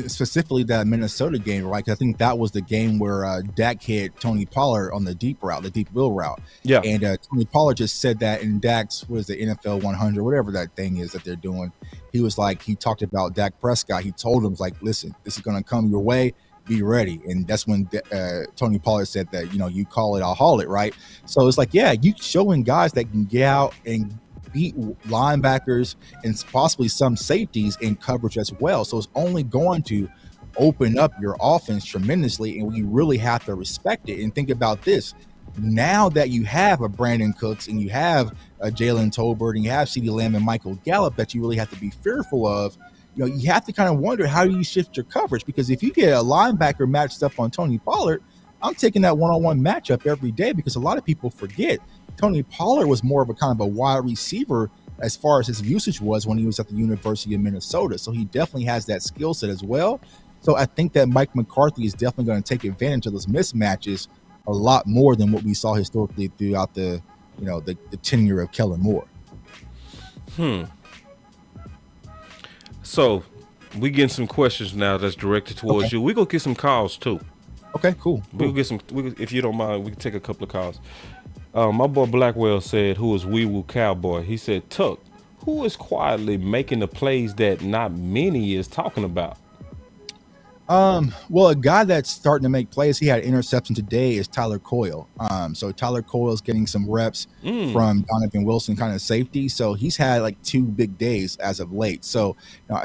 specifically that Minnesota game, right? I think that was the game where Dak hit Tony Pollard on the deep route, the deep wheel route. Yeah, and Tony Pollard just said that in Dak's, what is the NFL 100, whatever that thing is that they're doing. He was like, he talked about Dak Prescott. He told him, like, listen, this is going to come your way. Be ready. And that's when Tony Pollard said that, you call it, I'll haul it, right? So it's like, yeah, you showing guys that can get out and beat linebackers and possibly some safeties in coverage as well. So it's only going to open up your offense tremendously, and we really have to respect it. And think about this. Now that you have a Brandon Cooks and you have a Jalen Tolbert and you have CeeDee Lamb and Michael Gallup that you really have to be fearful of, you have to kind of wonder, how do you shift your coverage? Because if you get a linebacker matched up on Tony Pollard, I'm taking that one-on-one matchup every day because a lot of people forget Tony Pollard was more of a kind of a wide receiver as far as his usage was when he was at the University of Minnesota. So he definitely has that skill set as well. So I think that Mike McCarthy is definitely going to take advantage of those mismatches a lot more than what we saw historically throughout the tenure of Kellen Moore. So we getting some questions now that's directed towards you. We gonna get some calls too. Okay, cool. We'll get some. If you don't mind, we can take a couple of calls. My boy Blackwell said, who is Wee Woo Cowboy? He said, Tuck, who is quietly making the plays that not many is talking about? Well, a guy that's starting to make plays, he had an interception today, is Tyler Coyle. So Tyler Coyle is getting some reps from Donovan Wilson, kind of safety. So he's had like 2 big days as of late. So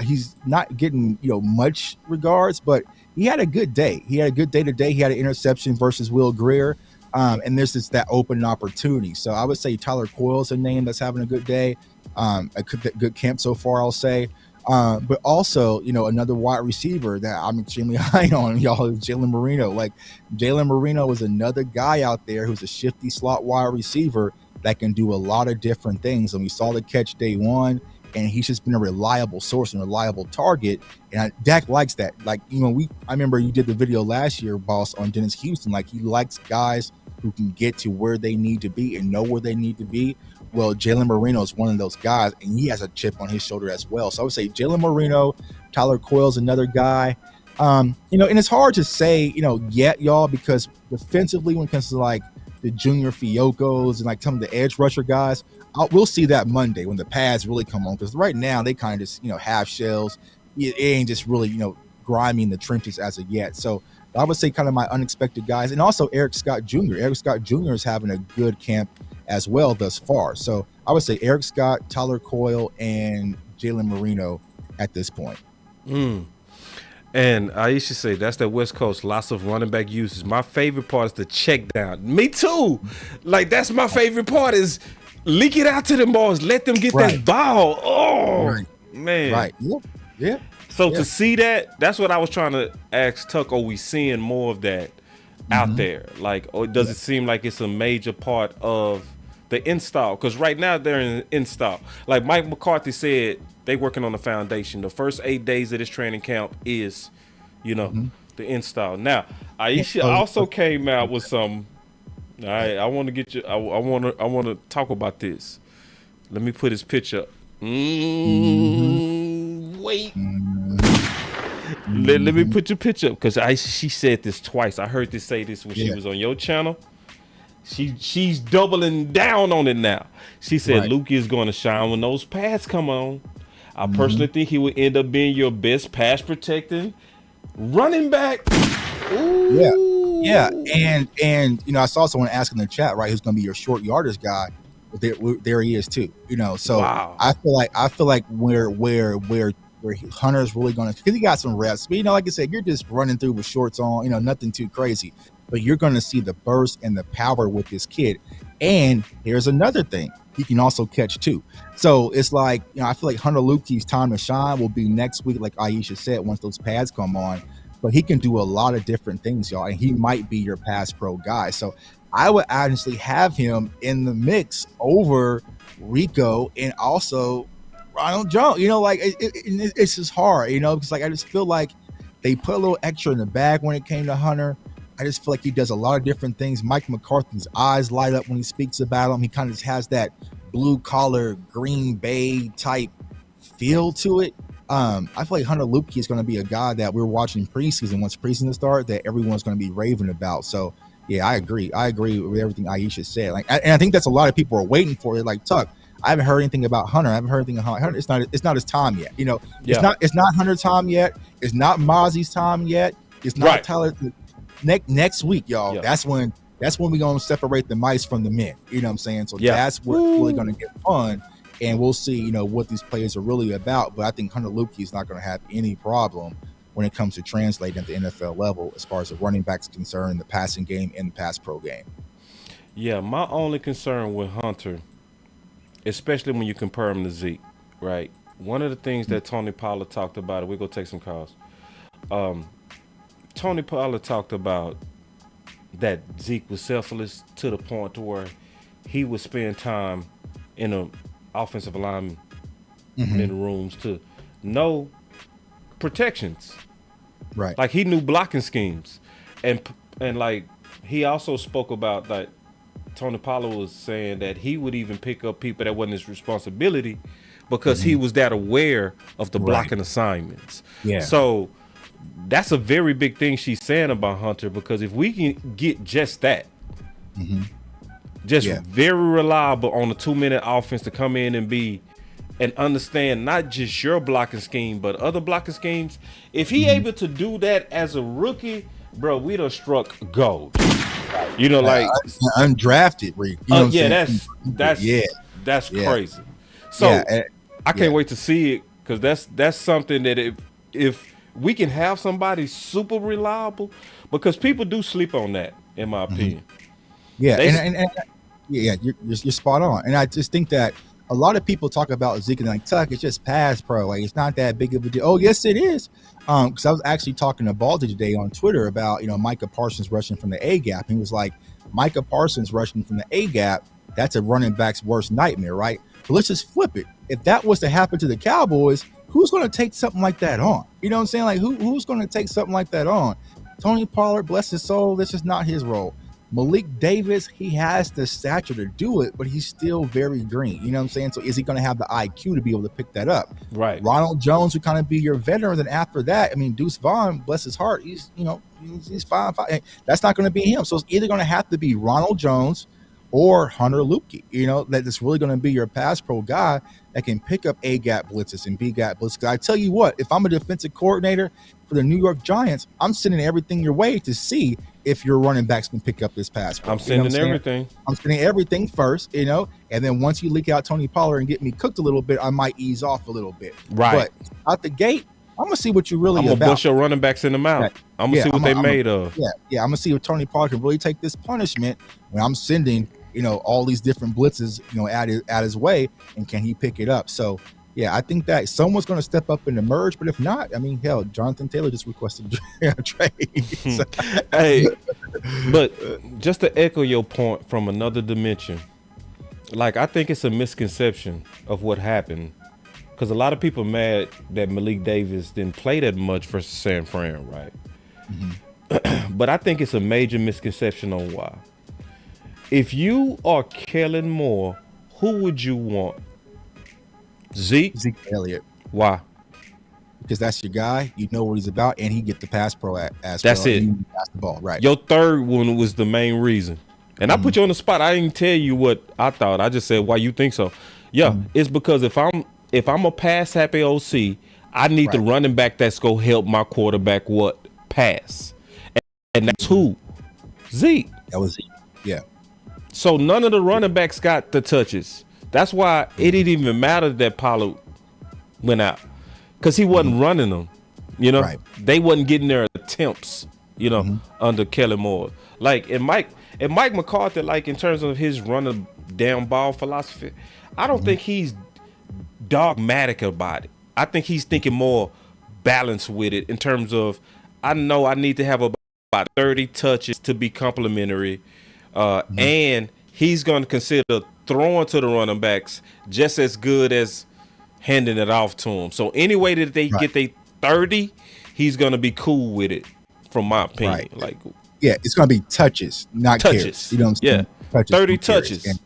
he's not getting, much regards, but he had a good day. He had a good day today. He had an interception versus Will Grier. And there's just that open opportunity. So I would say Tyler Coyle is a name that's having a good day. A good camp so far, I'll say. But also, another wide receiver that I'm extremely high on, y'all, is Jalen Marino. Like, Jalen Marino is another guy out there who's a shifty slot wide receiver that can do a lot of different things. And we saw the catch day one, and he's just been a reliable source and reliable target. And Dak likes that. Like, I remember you did the video last year, boss, on Dennis Houston. Like, he likes guys who can get to where they need to be and know where they need to be. Well, Jalen Marino is one of those guys, and he has a chip on his shoulder as well. So I would say Jalen Marino, Tyler Coyle's another guy. And it's hard to say, yet, y'all, because defensively, when it comes to like the junior Fiocos and like some of the edge rusher guys, we'll see that Monday when the pads really come on. Because right now they kind of just, half shells. It ain't just really, grimy in the trenches as of yet. So I would say kind of my unexpected guys, and also Eric Scott Jr. Eric Scott Jr. is having a good camp as well thus far. So I would say Eric Scott, Tyler Coyle, and Jalen Marino at this point. And I used to say that's the West Coast. Lots of running back uses. My favorite part is the check down. Me too. Like that's my favorite part is leak it out to them boys. Let them get that ball. Oh man. Right. Yeah. So to see that, that's what I was trying to ask Tuck. Are we seeing more of that out there? Like, or does it seem like it's a major part of the install? Because right now they're in install. Like Mike McCarthy said, they working on the foundation. The first 8 days of this training camp is, the install. Now, Aisha also came out with some. I want to get you. I want to talk about this. Let me put his picture up. Wait. Let me put your picture up because she said this twice. I heard this say this when she was on your channel. She's doubling down on it now. She said Lukey is going to shine when those pads come on. I personally think he would end up being your best pass protecting running back. Ooh. Yeah. And I saw someone ask in the chat, right, who's going to be your short yardage guy. There he is too. So wow. I feel like where Hunter's really going to, because he got some reps, but like I said, you're just running through with shorts on, nothing too crazy, but you're going to see the burst and the power with this kid. And here's another thing. He can also catch too. So it's like, I feel like Hunter Lukey's time to shine will be next week, like Aisha said, once those pads come on. But he can do a lot of different things, y'all, and he might be your pass pro guy. So I would honestly have him in the mix over Rico and also Ronald Jones. It's just hard, because I just feel like they put a little extra in the bag when it came to Hunter. I just feel like he does a lot of different things. Mike McCarthy's eyes light up when he speaks about him. He kind of just has that blue collar, Green Bay type feel to it. I feel like Hunter Lukey is going to be a guy that we're watching preseason. Once preseason starts, that everyone's going to be raving about. So yeah, I agree. I agree with everything Aisha said. And I think that's a lot of people are waiting for it. Like Tuck, I haven't heard anything about Hunter. I haven't heard anything about Hunter. It's not his time yet. It's not Hunter's time yet. It's not Mozzie's time yet. It's not Tyler. Next week, y'all. Yeah. That's when we're gonna separate the mice from the men. You know what I'm saying? So that's what's really gonna get fun, and we'll see, what these players are really about. But I think Hunter Lukey is not gonna have any problem when it comes to translating at the NFL level as far as the running backs concerned, the passing game and the pass pro game. Yeah, my only concern with Hunter, especially when you compare him to Zeke, right? One of the things that Tony Pollard talked about, we're gonna take some calls. Tony Pollard talked about that Zeke was selfless to the point to where he would spend time in the offensive lineman rooms to know protections. Right. Like he knew blocking schemes. And like he also spoke about that Tony Pollard was saying that he would even pick up people that wasn't his responsibility because he was that aware of the blocking assignments. Yeah. So that's a very big thing she's saying about Hunter, because if we can get just that, very reliable on a 2-minute offense to come in and be and understand not just your blocking scheme but other blocking schemes, if he able to do that as a rookie, bro, we'd have struck gold. Like undrafted, Rick. That's crazy. So I can't wait to see it, because that's something that if we can have somebody super reliable, because people do sleep on that, in my opinion. Yeah, you're spot on. And I just think that a lot of people talk about Zeke and like, Tuck, it's just pass pro. Like, it's not that big of a deal. Oh, yes, it is. Because I was actually talking to Baldy today on Twitter about, Micah Parsons rushing from the A gap. He was like, Micah Parsons rushing from the A gap, that's a running back's worst nightmare, right? But let's just flip it. If that was to happen to the Cowboys, who's going to take something like that on? You know what I'm saying? Like, who's going to take something like that on? Tony Pollard, bless his soul, this is not his role. Malik Davis, he has the stature to do it, but he's still very green. You know what I'm saying? So is he going to have the IQ to be able to pick that up? Right. Ronald Jones would kind of be your veteran. Then after that, Deuce Vaughn, bless his heart, he's fine. That's not going to be him. So it's either going to have to be Ronald Jones or Hunter Lukey, that's really going to be your pass pro guy that can pick up A-gap blitzes and B-gap blitzes. I tell you what, if I'm a defensive coordinator for the New York Giants, I'm sending everything your way to see if your running backs can pick up this pass pro. I'm sending everything. I'm sending everything first, and then once you leak out Tony Pollard and get me cooked a little bit, I might ease off a little bit. Right. But out the gate, I'm gonna see what you're really I'm gonna about. bust your running backs in the mouth. I'm gonna see what they made of. Yeah. I'm gonna see if Tony Pollard can really take this punishment when I'm sending, all these different blitzes, at his way, and can he pick it up? So yeah, I think that someone's gonna step up and emerge. But if not, I mean, hell, Jonathan Taylor just requested a trade. So. Hey, but just to echo your point from another dimension, like I think it's a misconception of what happened. Because a lot of people mad that Malik Davis didn't play that much for San Fran, right? Mm-hmm. But I think it's a major misconception on why. If you are Kellen Moore, who would you want? Zeke Elliott. Why? Because that's your guy. You know what he's about, and he get the pass pro as that's well. it. Pass the ball, right? Your third one was the main reason. And I put you on the spot. I didn't tell you what I thought. I just said why you think so. Yeah, it's because if I'm a pass happy OC, I need the running back that's gonna help my quarterback pass, and that's who Zeke. That was Zeke. Yeah. So none of the running backs got the touches. That's why it didn't even matter that Pollard went out, because he wasn't running them. They wasn't getting their attempts. Under Kellen Moore, and Mike McCarthy, like in terms of his running down ball philosophy, I don't think he's dogmatic about it. I think he's thinking more balanced with it in terms of, I know I need to have about 30 touches to be complimentary, and he's going to consider throwing to the running backs just as good as handing it off to them. So any way that they get their 30, he's going to be cool with it, from my opinion. It's going to be touches, not carries. You know what I'm saying? Touches 30 touches.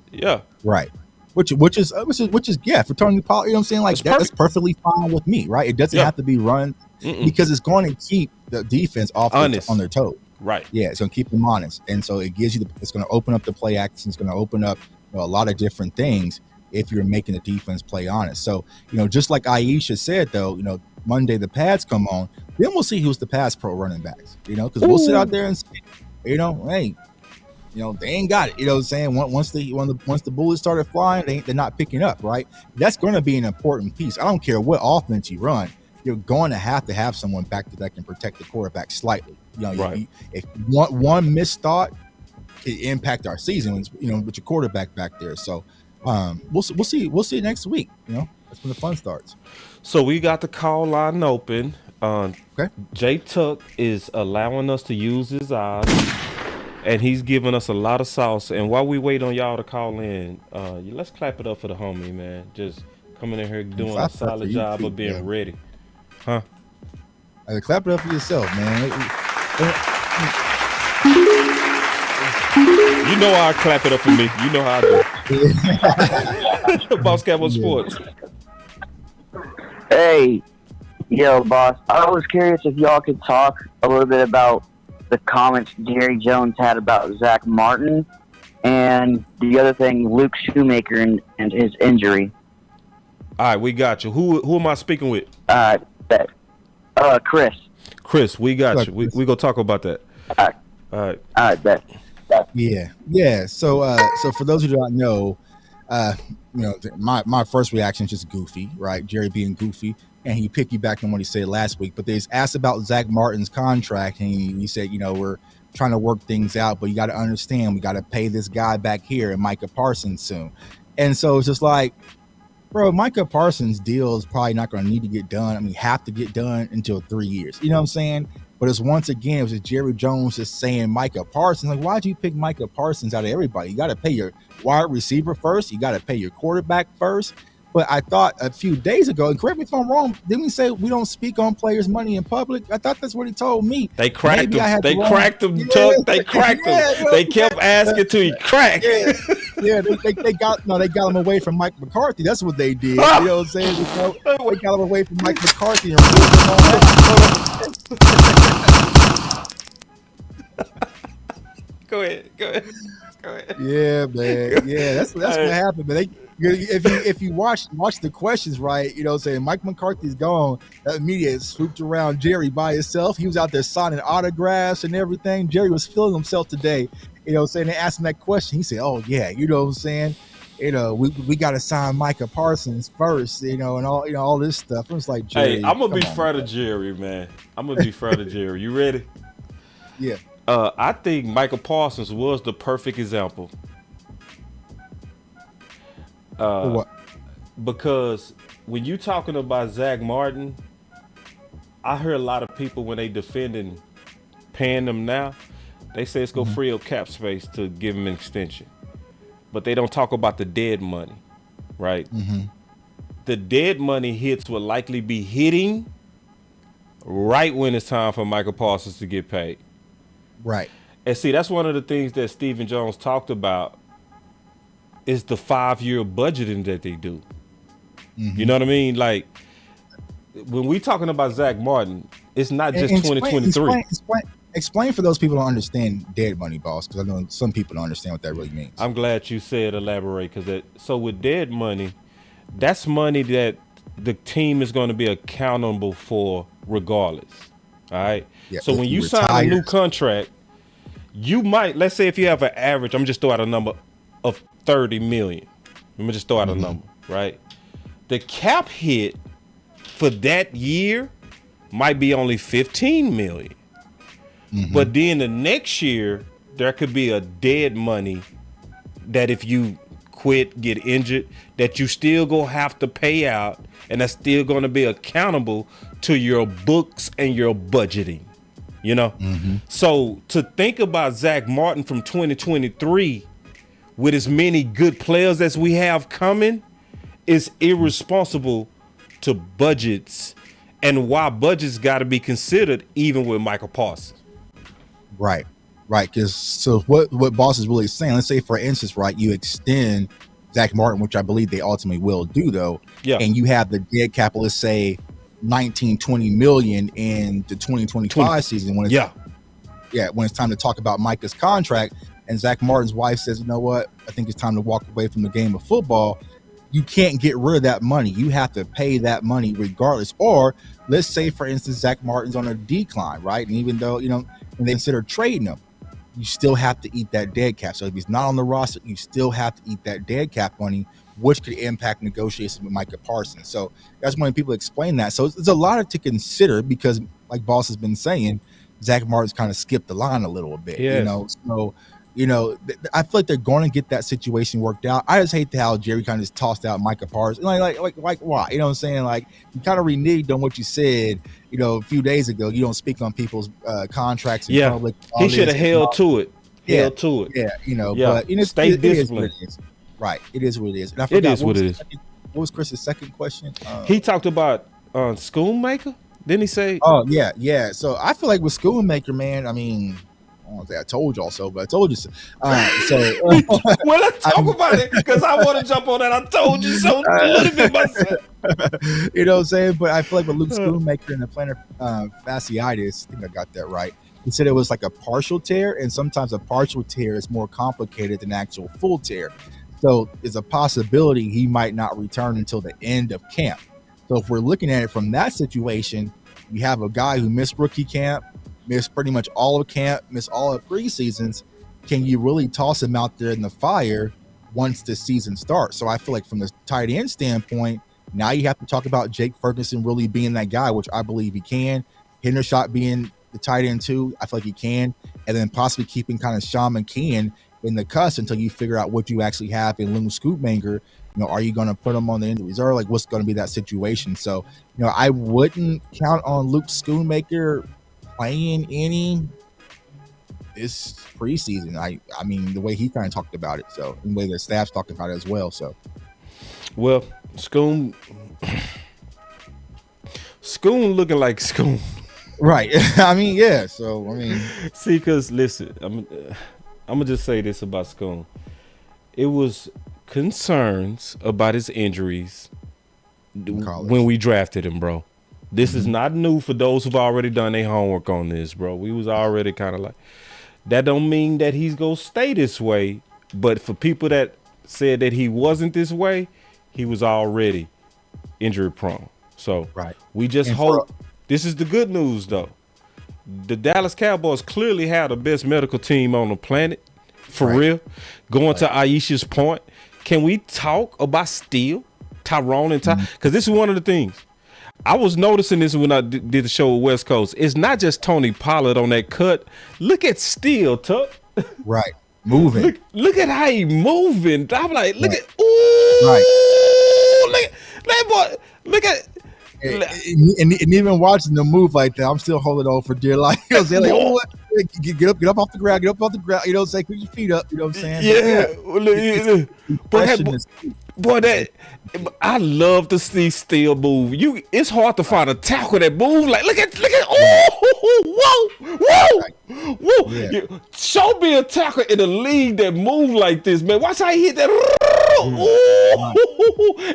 Right. Which is for Tony Pollard, you know what I'm saying? Like that's perfectly fine with me, right? It doesn't have to be run because it's going to keep the defense on their toes. Right. Yeah, it's going to keep them honest. And so it gives you it's going to open up the play action, it's going to open up a lot of different things if you're making the defense play honest. So, just like Aisha said though, Monday the pads come on, then we'll see who's the pass pro running backs, because we'll sit out there and say, hey, they ain't got it. You know what I'm saying? Once the bullets started flying, they're not picking up, right? That's going to be an important piece. I don't care what offense you run, you're going to have someone back that can protect the quarterback slightly. If one missed thought, it impact our season. With your quarterback back there. So we'll see next week. That's when the fun starts. So we got the call line open. Okay. J Tuck is allowing us to use his eyes. And he's giving us a lot of sauce. And while we wait on y'all to call in, let's clap it up for the homie, man. Just coming in here doing a solid job of being ready. Huh? Clap it up for yourself, man. You know how I clap it up for me. You know how I do. Boss Cowboy Sports. Hey, yo, boss. I was curious if y'all could talk a little bit about the comments Jerry Jones had about Zach Martin, and the other thing, Luke Shoemaker and his injury. All right, we got you. Who am I speaking with? Chris. Chris, we got you. We gonna talk about that. All right, bet. Yeah. So for those who do not know, my first reaction is just goofy, right? Jerry being goofy. And he piggybacked on what he said last week. But there's asked about Zach Martin's contract, and he said, we're trying to work things out, but you got to understand, we got to pay this guy back here and Micah Parsons soon. And so it's just like, bro, Micah Parsons' deal is probably not going to need to get done. I mean, have to get done until 3 years. You know what I'm saying? But it's once again, it was Jerry Jones just saying Micah Parsons. Like, why'd you pick Micah Parsons out of everybody? You got to pay your wide receiver first. You got to pay your quarterback first. But I thought a few days ago, and correct me if I'm wrong, didn't we say we don't speak on players' money in public? I thought that's what he told me. They cracked him. They cracked him, Tuck. They cracked him. They kept asking till he cracked. They got him away from Mike McCarthy. That's what they did. You know what I'm saying? They got him away from Mike McCarthy and moved him on. Go ahead. Yeah, man. Yeah, that's what happened. But if you watch the questions right, saying Mike McCarthy's gone, that media swooped around Jerry by himself. He was out there signing autographs and everything. Jerry was feeling himself today, saying they asked him that question. He said, "Oh yeah," you know what I'm saying. we got to sign Micah Parsons first, and all this stuff. It was like, Jerry, Hey, I'm gonna be come on, fair to Jerry, man. I'm gonna be fair to Jerry. You ready? Yeah. I think Michael Parsons was the perfect example. What? Because when you talking about Zach Martin, I heard a lot of people when they defending paying them now, they say it's gonna free up cap space to give him an extension. But they don't talk about the dead money, right? The dead money hits will likely be hitting right when it's time for Michael Parsons to get paid. Right. And see, that's one of the things that Stephen Jones talked about is the 5-year budgeting that they do. You know what I mean? Like, when we talking about Zach Martin, it's not just 2023. Explain for those people who don't understand dead money, boss, because I know some people don't understand what that really means. I'm glad you said elaborate, because so with dead money, that's money that the team is going to be accountable for regardless. All right. Yeah, so when you sign a new contract, you might, let's say if you have an average, I'm just throw out a number of 30 million. Let me just throw out a number, right? The cap hit for that year might be only 15 million. But then the next year, there could be a dead money that if you quit, get injured, that you still gonna have to pay out, and that's still gonna be accountable to your books and your budgeting, So to think about Zach Martin from 2023 with as many good players as we have coming is irresponsible to budgets, and why budgets got to be considered even with Michael Parsons. Right. Because so what Boss is really saying, let's say for instance, right, you extend Zach Martin, which I believe they ultimately will do though, and you have the dead cap, let's say 19-20 million in the 2025 season when it's when it's time to talk about Micah's contract, and Zach Martin's wife says, you know what, I think it's time to walk away from the game of football. You can't get rid of that money. You have to pay that money regardless. Or let's say, for instance, Zach Martin's on a decline, right? And even though, and they consider trading him, you still have to eat that dead cap. So if he's not on the roster, you still have to eat that dead cap money, which could impact negotiations with Micah Parsons. So that's when people explain that. So there's a lot to consider because, like Boss has been saying, Zach Martin's kind of skipped the line a little bit, So, I feel like they're going to get that situation worked out. I just hate how Jerry kind of just tossed out Micah Parsons. Like why? You know what I'm saying? Like, you kind of reneged on what you said, a few days ago. You don't speak on people's contracts in public. He should have held to it. But stay disciplined. Right. It is what it is. And I forgot, it is what it is. What was Chris's second question? He talked about Schoonmaker. Didn't he say? Oh, yeah. So I feel like with Schoonmaker, man, I mean, I don't say I told y'all so, but I told you so. Well, let's talk about it because I want to jump on that. I told you so a little bit myself. You know what I'm saying? But I feel like with Luke Schoonmaker and the plantar fasciitis, I think I got that right. He said it was like a partial tear, and sometimes a partial tear is more complicated than actual full tear. So there's a possibility he might not return until the end of camp. So if we're looking at it from that situation, you have a guy who missed rookie camp, missed pretty much all of camp, missed all of preseasons. Can you really toss him out there in the fire once the season starts? So I feel like from the tight end standpoint, now you have to talk about Jake Ferguson really being that guy, which I believe he can. Hendershot being the tight end too, I feel like he can. And then possibly keeping kind of Sean McKeon in the cuss until you figure out what you actually have in Luke Schoonmaker. Are you going to put him on the injury reserve? Like, what's going to be that situation? So, I wouldn't count on Luke Schoonmaker playing any this preseason. I mean, the way he kind of talked about it, so the way the staff's talking about it as well. So, well, Schoon looking like Schoon, right? I mean, yeah. So, see, because listen, I'm gonna just say this about Schoon. It was concerns about his injuries when we drafted him, bro. This is not new for those who've already done their homework on this, bro. We was already kind of like, that don't mean that he's going to stay this way. But for people that said that he wasn't this way, he was already injury prone. So we just hope this is the good news, though. The Dallas Cowboys clearly have the best medical team on the planet, for real. Going to Aisha's point, can we talk about Steele, Tyrone, and Ty? Because this is one of the things. I was noticing this when I did the show with West Coast. It's not just Tony Pollard on that cut. Look at Steele, Tuck. Right. Moving. Look at how he moving. I'm like, look at, look at that boy. Look at. And even watching them move like that, I'm still holding on for dear life. You know what I'm saying? Like, get up off the ground, get up off the ground. You know what I'm saying? Put your feet up. You know what I'm saying? Yeah. Boy, I love to see Steele move. It's hard to find a tackle that move. Like, look at, whoa. Yeah. Show me a tackle in the league that move like this, man. Watch how he hit that.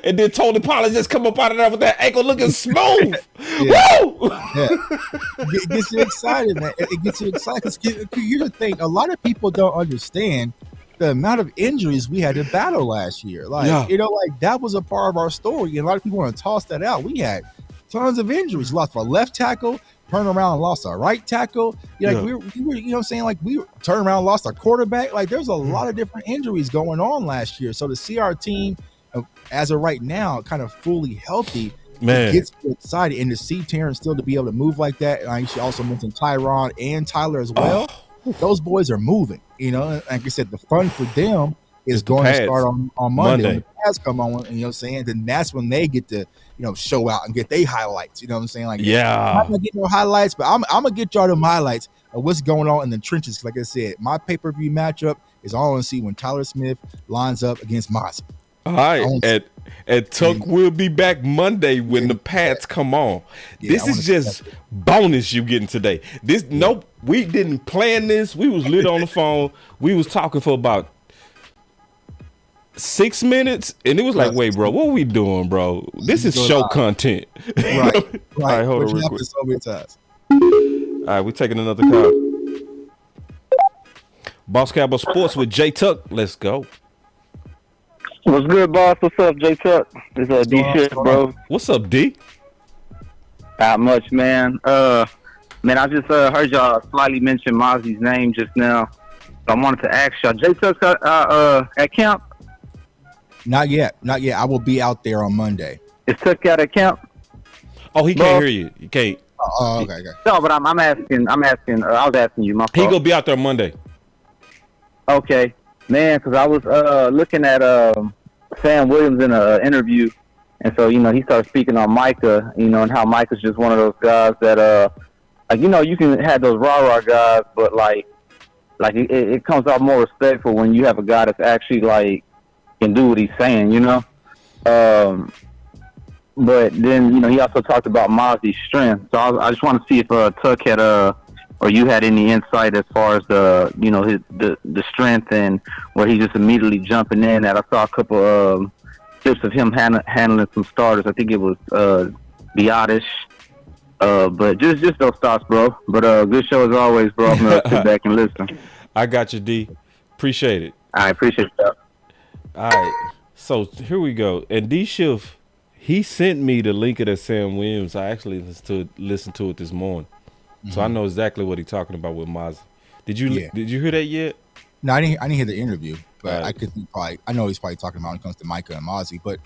And then Tony Pollard just come up out of there with that ankle looking smooth. Woo! It gets you excited, man. It gets you excited. Because here's the thing: a lot of people don't understand the amount of injuries we had to battle last year. Like, that was a part of our story. And a lot of people want to toss that out. We had tons of injuries. Lost our left tackle, turned around and lost our right tackle. We were, you know what I'm saying? Like, we turned around and lost our quarterback. Like, there's a lot of different injuries going on last year. So to see our team, as of right now, kind of fully healthy, it gets me excited. And to see Terrence still to be able to move like that, and I should also mention Tyron and Tyler as well. Those boys are moving, like I said, the fun for them is going to start on Monday. When the pads come on, and you know what I'm saying, then that's when they get to, show out and get their highlights. You know what I'm saying? Like, I'm not gonna get no highlights, but I'm gonna get y'all them highlights of what's going on in the trenches. Like I said, my pay-per-view matchup is all I want to see when Tyler Smith lines up against Mozzie. All right, and Tuck will be back Monday when the pads come on. This is just bonus you getting today. Nope, we didn't plan this. We was lit on the phone. We was talking for about 6 minutes, and it was like, wait, bro, what are we doing, bro? This is show content. Right. All right, hold on real quick. So many times. All right, we're taking another call. Boss Cowboy Sports with J Tuck. Let's go. What's good, boss? What's up, J Tuck? This is D shit, bro. What's up, D? Not much, man. Man, I just heard y'all slightly mention Mozzie's name just now. So I wanted to ask y'all, J Tuck's at camp? Not yet. I will be out there on Monday. Is Tuck out at camp? Oh, he can't hear you. You can't. Oh, okay. No, but I'm asking. I was asking you. My fault. He gonna be out there Monday. Okay. Man, because I was looking at Sam Williams in an interview, and so he started speaking on Micah, and how Micah's just one of those guys that you can have those rah guys, but it comes out more respectful when you have a guy that's actually can do what he's saying, But then he also talked about Mozzie's strength, so I just want to see if Tuck had or you had any insight as far as the the strength and where he's just immediately jumping in. At I saw a couple clips of him handling some starters. I think it was Biotish. But just those thoughts, bro. But good show as always, bro. I'm gonna sit back and listen. I got you, D. Appreciate it. I appreciate that. All right. So here we go. And D Schiff, he sent me the link of that Sam Williams. I actually listened to it this morning. So I know exactly what he's talking about with Mozzie. Did you hear that yet? No, I didn't hear the interview, but I could I know he's probably talking about when it comes to Micah and Mozzie. But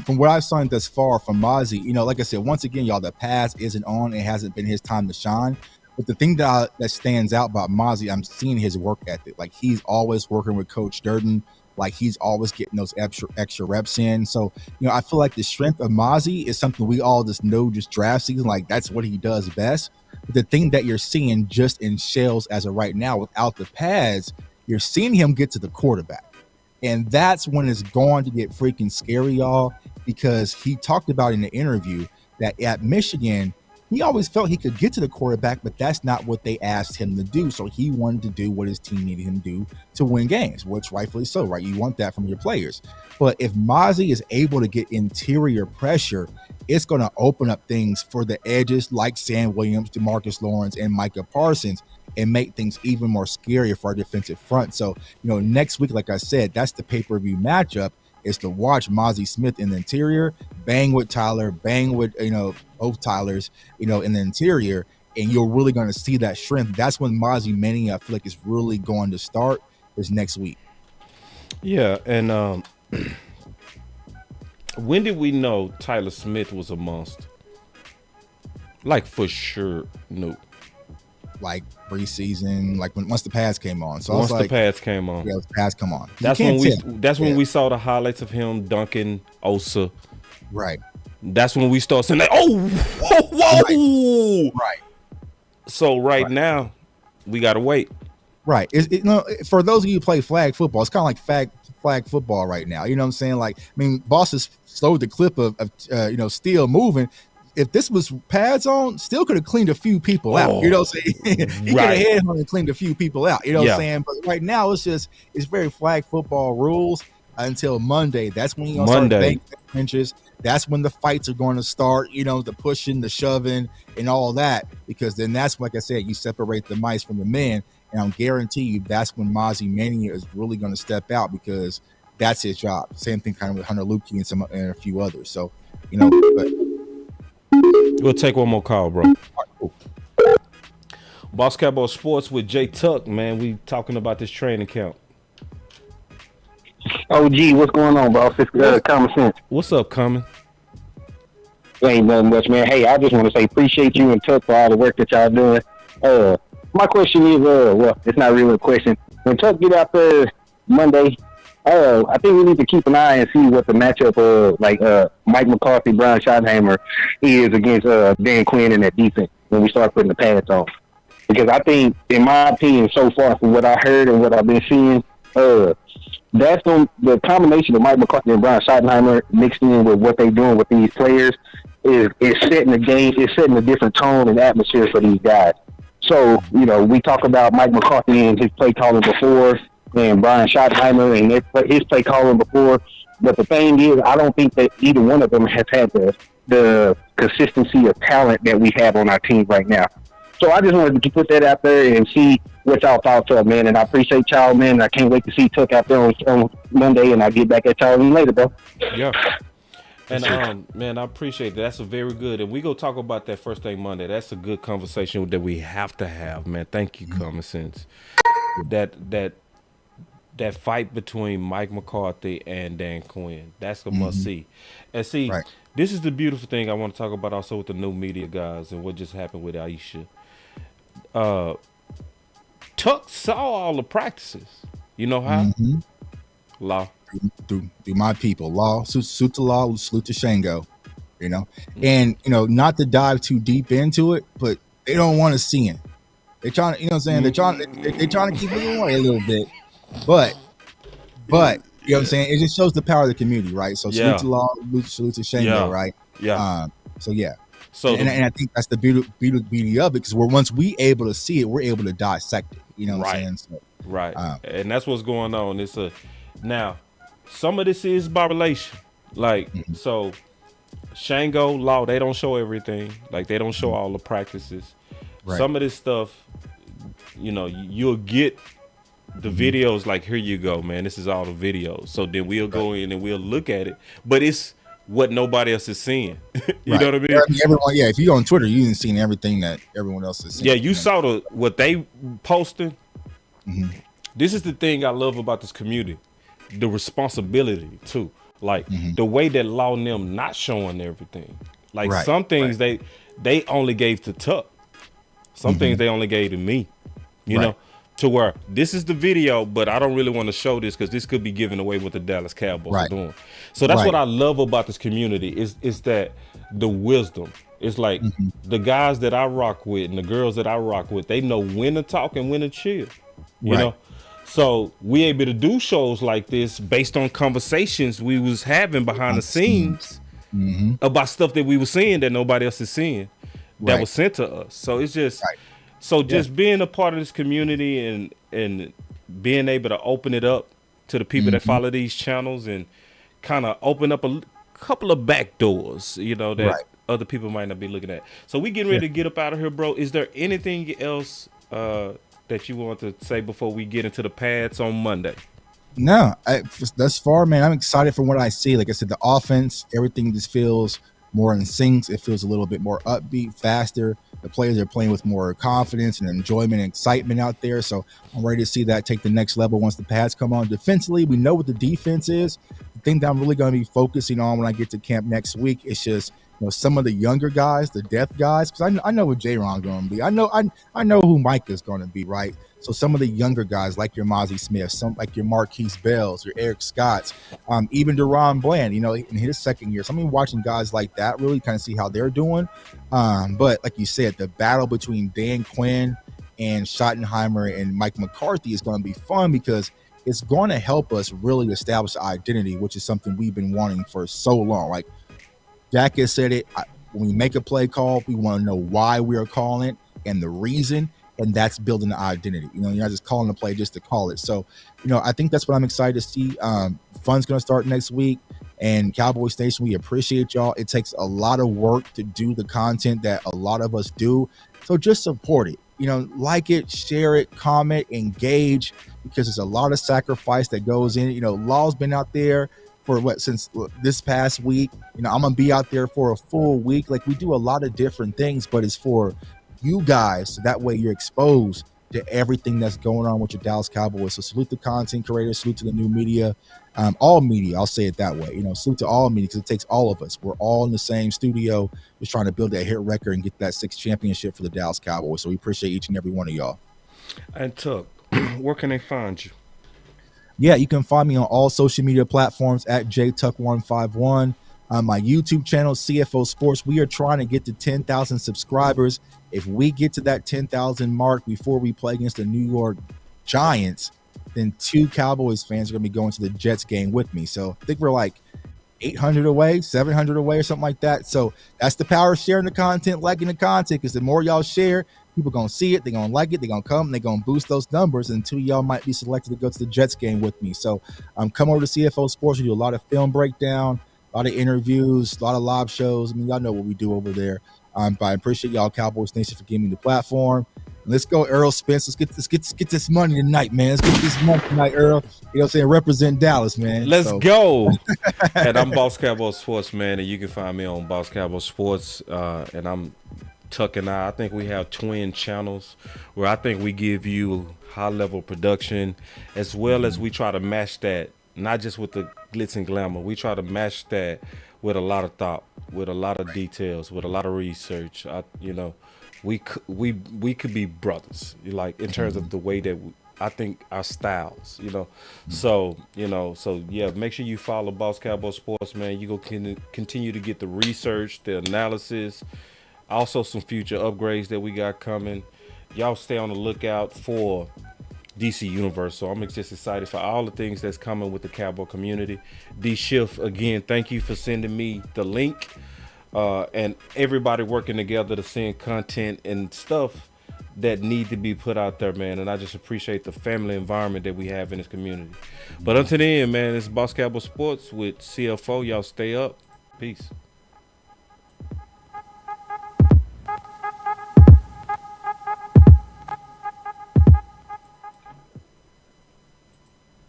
from what I've seen thus far from Mozzie, like I said, once again, y'all, the pass isn't on. It hasn't been his time to shine. But the thing that stands out about Mozzie, I'm seeing his work ethic. Like, he's always working with Coach Durden. Like, he's always getting those extra reps in. So, I feel like the strength of Mozzie is something we all just know just draft season. Like, that's what he does best. But the thing that you're seeing just in shells as of right now without the pads, you're seeing him get to the quarterback. And that's when it's going to get freaking scary, y'all, because he talked about in the interview that at Michigan, he always felt he could get to the quarterback, but that's not what they asked him to do. So he wanted to do what his team needed him to do to win games, which rightfully so, right? You want that from your players. But if Mozzie is able to get interior pressure, it's going to open up things for the edges like Sam Williams, DeMarcus Lawrence, and Micah Parsons, and make things even more scary for our defensive front. So, next week, like I said, that's the pay-per-view matchup, is to watch Mozzie Smith in the interior, bang with Tyler, bang with, both Tylers, in the interior, and you're really going to see that strength. That's when Mozzie Mania, I feel like, is really going to start this next week. Yeah, and When did we know Tyler Smith was a monster? Like for sure, no. Like preseason, like once the pads came on. So Once I was the pads came on, yeah, the pads come on. that's when we saw the highlights of him dunking Osa. Right. That's when we start saying, like, "Oh, whoa!" Right. So now, we gotta wait. Right. For those of you who play flag football, it's kind of like flag football right now. You know what I'm saying? Like, I mean, Boss has slowed the clip of Steele moving. If this was pads on, Steele could have cleaned a few people out. You know what I'm saying? He could have head on and cleaned a few people out. You know what I'm saying? But right now, it's very flag football rules until Monday. That's when you're going to start banking inches. That's when the fights are going to start, the pushing, the shoving, and all that. Because then that's, like I said, you separate the mice from the men. And I'm guarantee you that's when Mozzie Mania is really going to step out, because that's his job. Same thing kind of with Hunter Lukey and a few others. So, but we'll take one more call, bro. Boss Cowboy Sports with J Tuck, man. We talking about this training camp. Oh, gee, what's going on, boss? It's Common Sense. What's up, Common? Ain't nothing much, man. Hey, I just want to say appreciate you and Tuck for all the work that y'all doing. My question is, well, it's not really a question. When Tuck get out there Monday, I think we need to keep an eye and see what the matchup of Mike McCarthy, Brian Schottenheimer is against Dan Quinn in that defense when we start putting the pads on. Because I think, in my opinion, so far from what I heard and what I've been seeing, that's the combination of Mike McCarthy and Brian Schottenheimer mixed in with what they're doing with these players is setting the game, is setting a different tone and atmosphere for these guys. So, we talk about Mike McCarthy and his play calling before, and Brian Schottenheimer and his play calling before. But the thing is, I don't think that either one of them has had the consistency of talent that we have on our team right now. So I just wanted to put that out there and see what y'all thoughts are, man. And I appreciate y'all, man. I can't wait to see Tuck out there on Monday, and I'll get back at y'all later, bro. Yeah. And man, I appreciate that. That's a very good. And we go talk about that first thing Monday. That's a good conversation that we have to have, man. Thank you, Common Sense. That fight between Mike McCarthy and Dan Quinn. That's a must see. And see, this is the beautiful thing I want to talk about also with the new media guys and what just happened with Aisha. Tuck saw all the practices. You know how? Law. Through my people. Law, suit to law, salute to Shango. And not to dive too deep into it, but they don't want to see him. They're trying to, they're trying to keep it away a little bit. But you know what I'm saying? It just shows the power of the community, right? So salute to law, salute to Shango, right? Yeah. So and I think that's the beauty of it, because once we able to see it, we're able to dissect it. You know what I'm saying? So, and that's what's going on. Now some of this is by relation. So Shango, Law, they don't show everything. Like, they don't show all the practices. Some of this stuff, you'll get the videos, like, here you go, man, this is all the videos. So then we'll go in and we'll look at it, but it's what nobody else is seeing. You know what I mean? Everyone, if you go on Twitter, you didn't see everything that everyone else is seeing. Yeah, you saw what they posted. This is the thing I love about this community, the responsibility too. Like the way that Law and them not showing everything. Like some things they only gave to Tuck. Some things they only gave to me. You know, to where this is the video, but I don't really want to show this because this could be giving away what the Dallas Cowboys are doing. So that's what I love about this community is that the wisdom. It's like the guys that I rock with and the girls that I rock with, they know when to talk and when to chill. You know? So we able to do shows like this based on conversations we was having behind the scenes about stuff that we were seeing that nobody else is seeing that was sent to us. So it's just just being a part of this community and being able to open it up to the people that follow these channels and kind of open up a couple of back doors, that other people might not be looking at. So we getting ready to get up out of here, bro. Is there anything else that you want to say before we get into the pads on Monday? No, thus far, man, I'm excited from what I see. Like I said, the offense, everything just feels more in sync. It feels a little bit more upbeat, faster. The players are playing with more confidence and enjoyment and excitement out there. So I'm ready to see that take the next level once the pads come on. Defensively, we know what the defense is. The thing that I'm really going to be focusing on when I get to camp next week is just, some of the younger guys, the depth guys, because I know what J-Ron's going to be. I know who Mike is going to be, right? So some of the younger guys like your Mozzie Smith, some like your Marquise Bells, your Eric Scotts, even Deron Bland, in his second year. So I'm watching guys like that, really kind of see how they're doing. But like you said, the battle between Dan Quinn and Schottenheimer and Mike McCarthy is going to be fun because it's going to help us really establish identity, which is something we've been wanting for so long. Like Jack has said it, when we make a play call, we want to know why we are calling it and the reason, and that's building the identity. You're not just calling the play just to call it. So, I think that's what I'm excited to see. Fun's going to start next week, and Cowboys Nation, we appreciate y'all. It takes a lot of work to do the content that a lot of us do, so just support it. Like it, share it, comment, engage, because there's a lot of sacrifice that goes in. Law's been out there for since this past week. I'm gonna be out there for a full week. Like, we do a lot of different things, but it's for you guys, so that way you're exposed to everything that's going on with your Dallas Cowboys. So salute the content creators, salute to the new media, all media, I'll say it that way. Salute to all media, because it takes all of us. We're all in the same studio, just trying to build that hit record and get that 6th championship for the Dallas Cowboys. So we appreciate each and every one of y'all. And Tuck, where can they find you? Yeah, you can find me on all social media platforms at JTuck151. My YouTube channel, CFO Sports. We are trying to get to 10,000 subscribers. If we get to that 10,000 mark before we play against the New York Giants, then 2 Cowboys fans are going to be going to the Jets game with me. So I think we're like 800 away, 700 away, or something like that. So that's the power of sharing the content, liking the content, because the more y'all share, people going to see it, they're going to like it, they're going to come, they're going to boost those numbers, and 2 of y'all might be selected to go to the Jets game with me. So come over to CFO Sports. We do a lot of film breakdown, a lot of interviews, a lot of live shows. Y'all know what we do over there. But I appreciate y'all, Cowboys Nation, for giving me the platform. Let's go, Earl Spence. Let's get this money tonight, man. Let's get this money tonight, Earl. You know what I'm saying? Represent Dallas, man. Let's go. And I'm Boss Cowboy Sports, man, and you can find me on Boss Cowboy Sports. And I'm Tuck and I think we have twin channels where I think we give you high-level production, as well as we try to match that, not just with the glitz and glamour. We try to match that with a lot of thought, with a lot of details, with a lot of research. We could be brothers, like in terms of the way that I think our styles, So yeah, make sure you follow Boss Cowboy Sports, man. You go continue to get the research, the analysis, also some future upgrades that we got coming. Y'all stay on the lookout for DC Universe. So I'm just excited for all the things that's coming with the Cowboy community. D Shift, again, thank you for sending me the link. And everybody working together to send content and stuff that need to be put out there, man. And I just appreciate the family environment that we have in this community. But until then, man, it's Boss Cowboy Sports with CFO. Y'all stay up. Peace.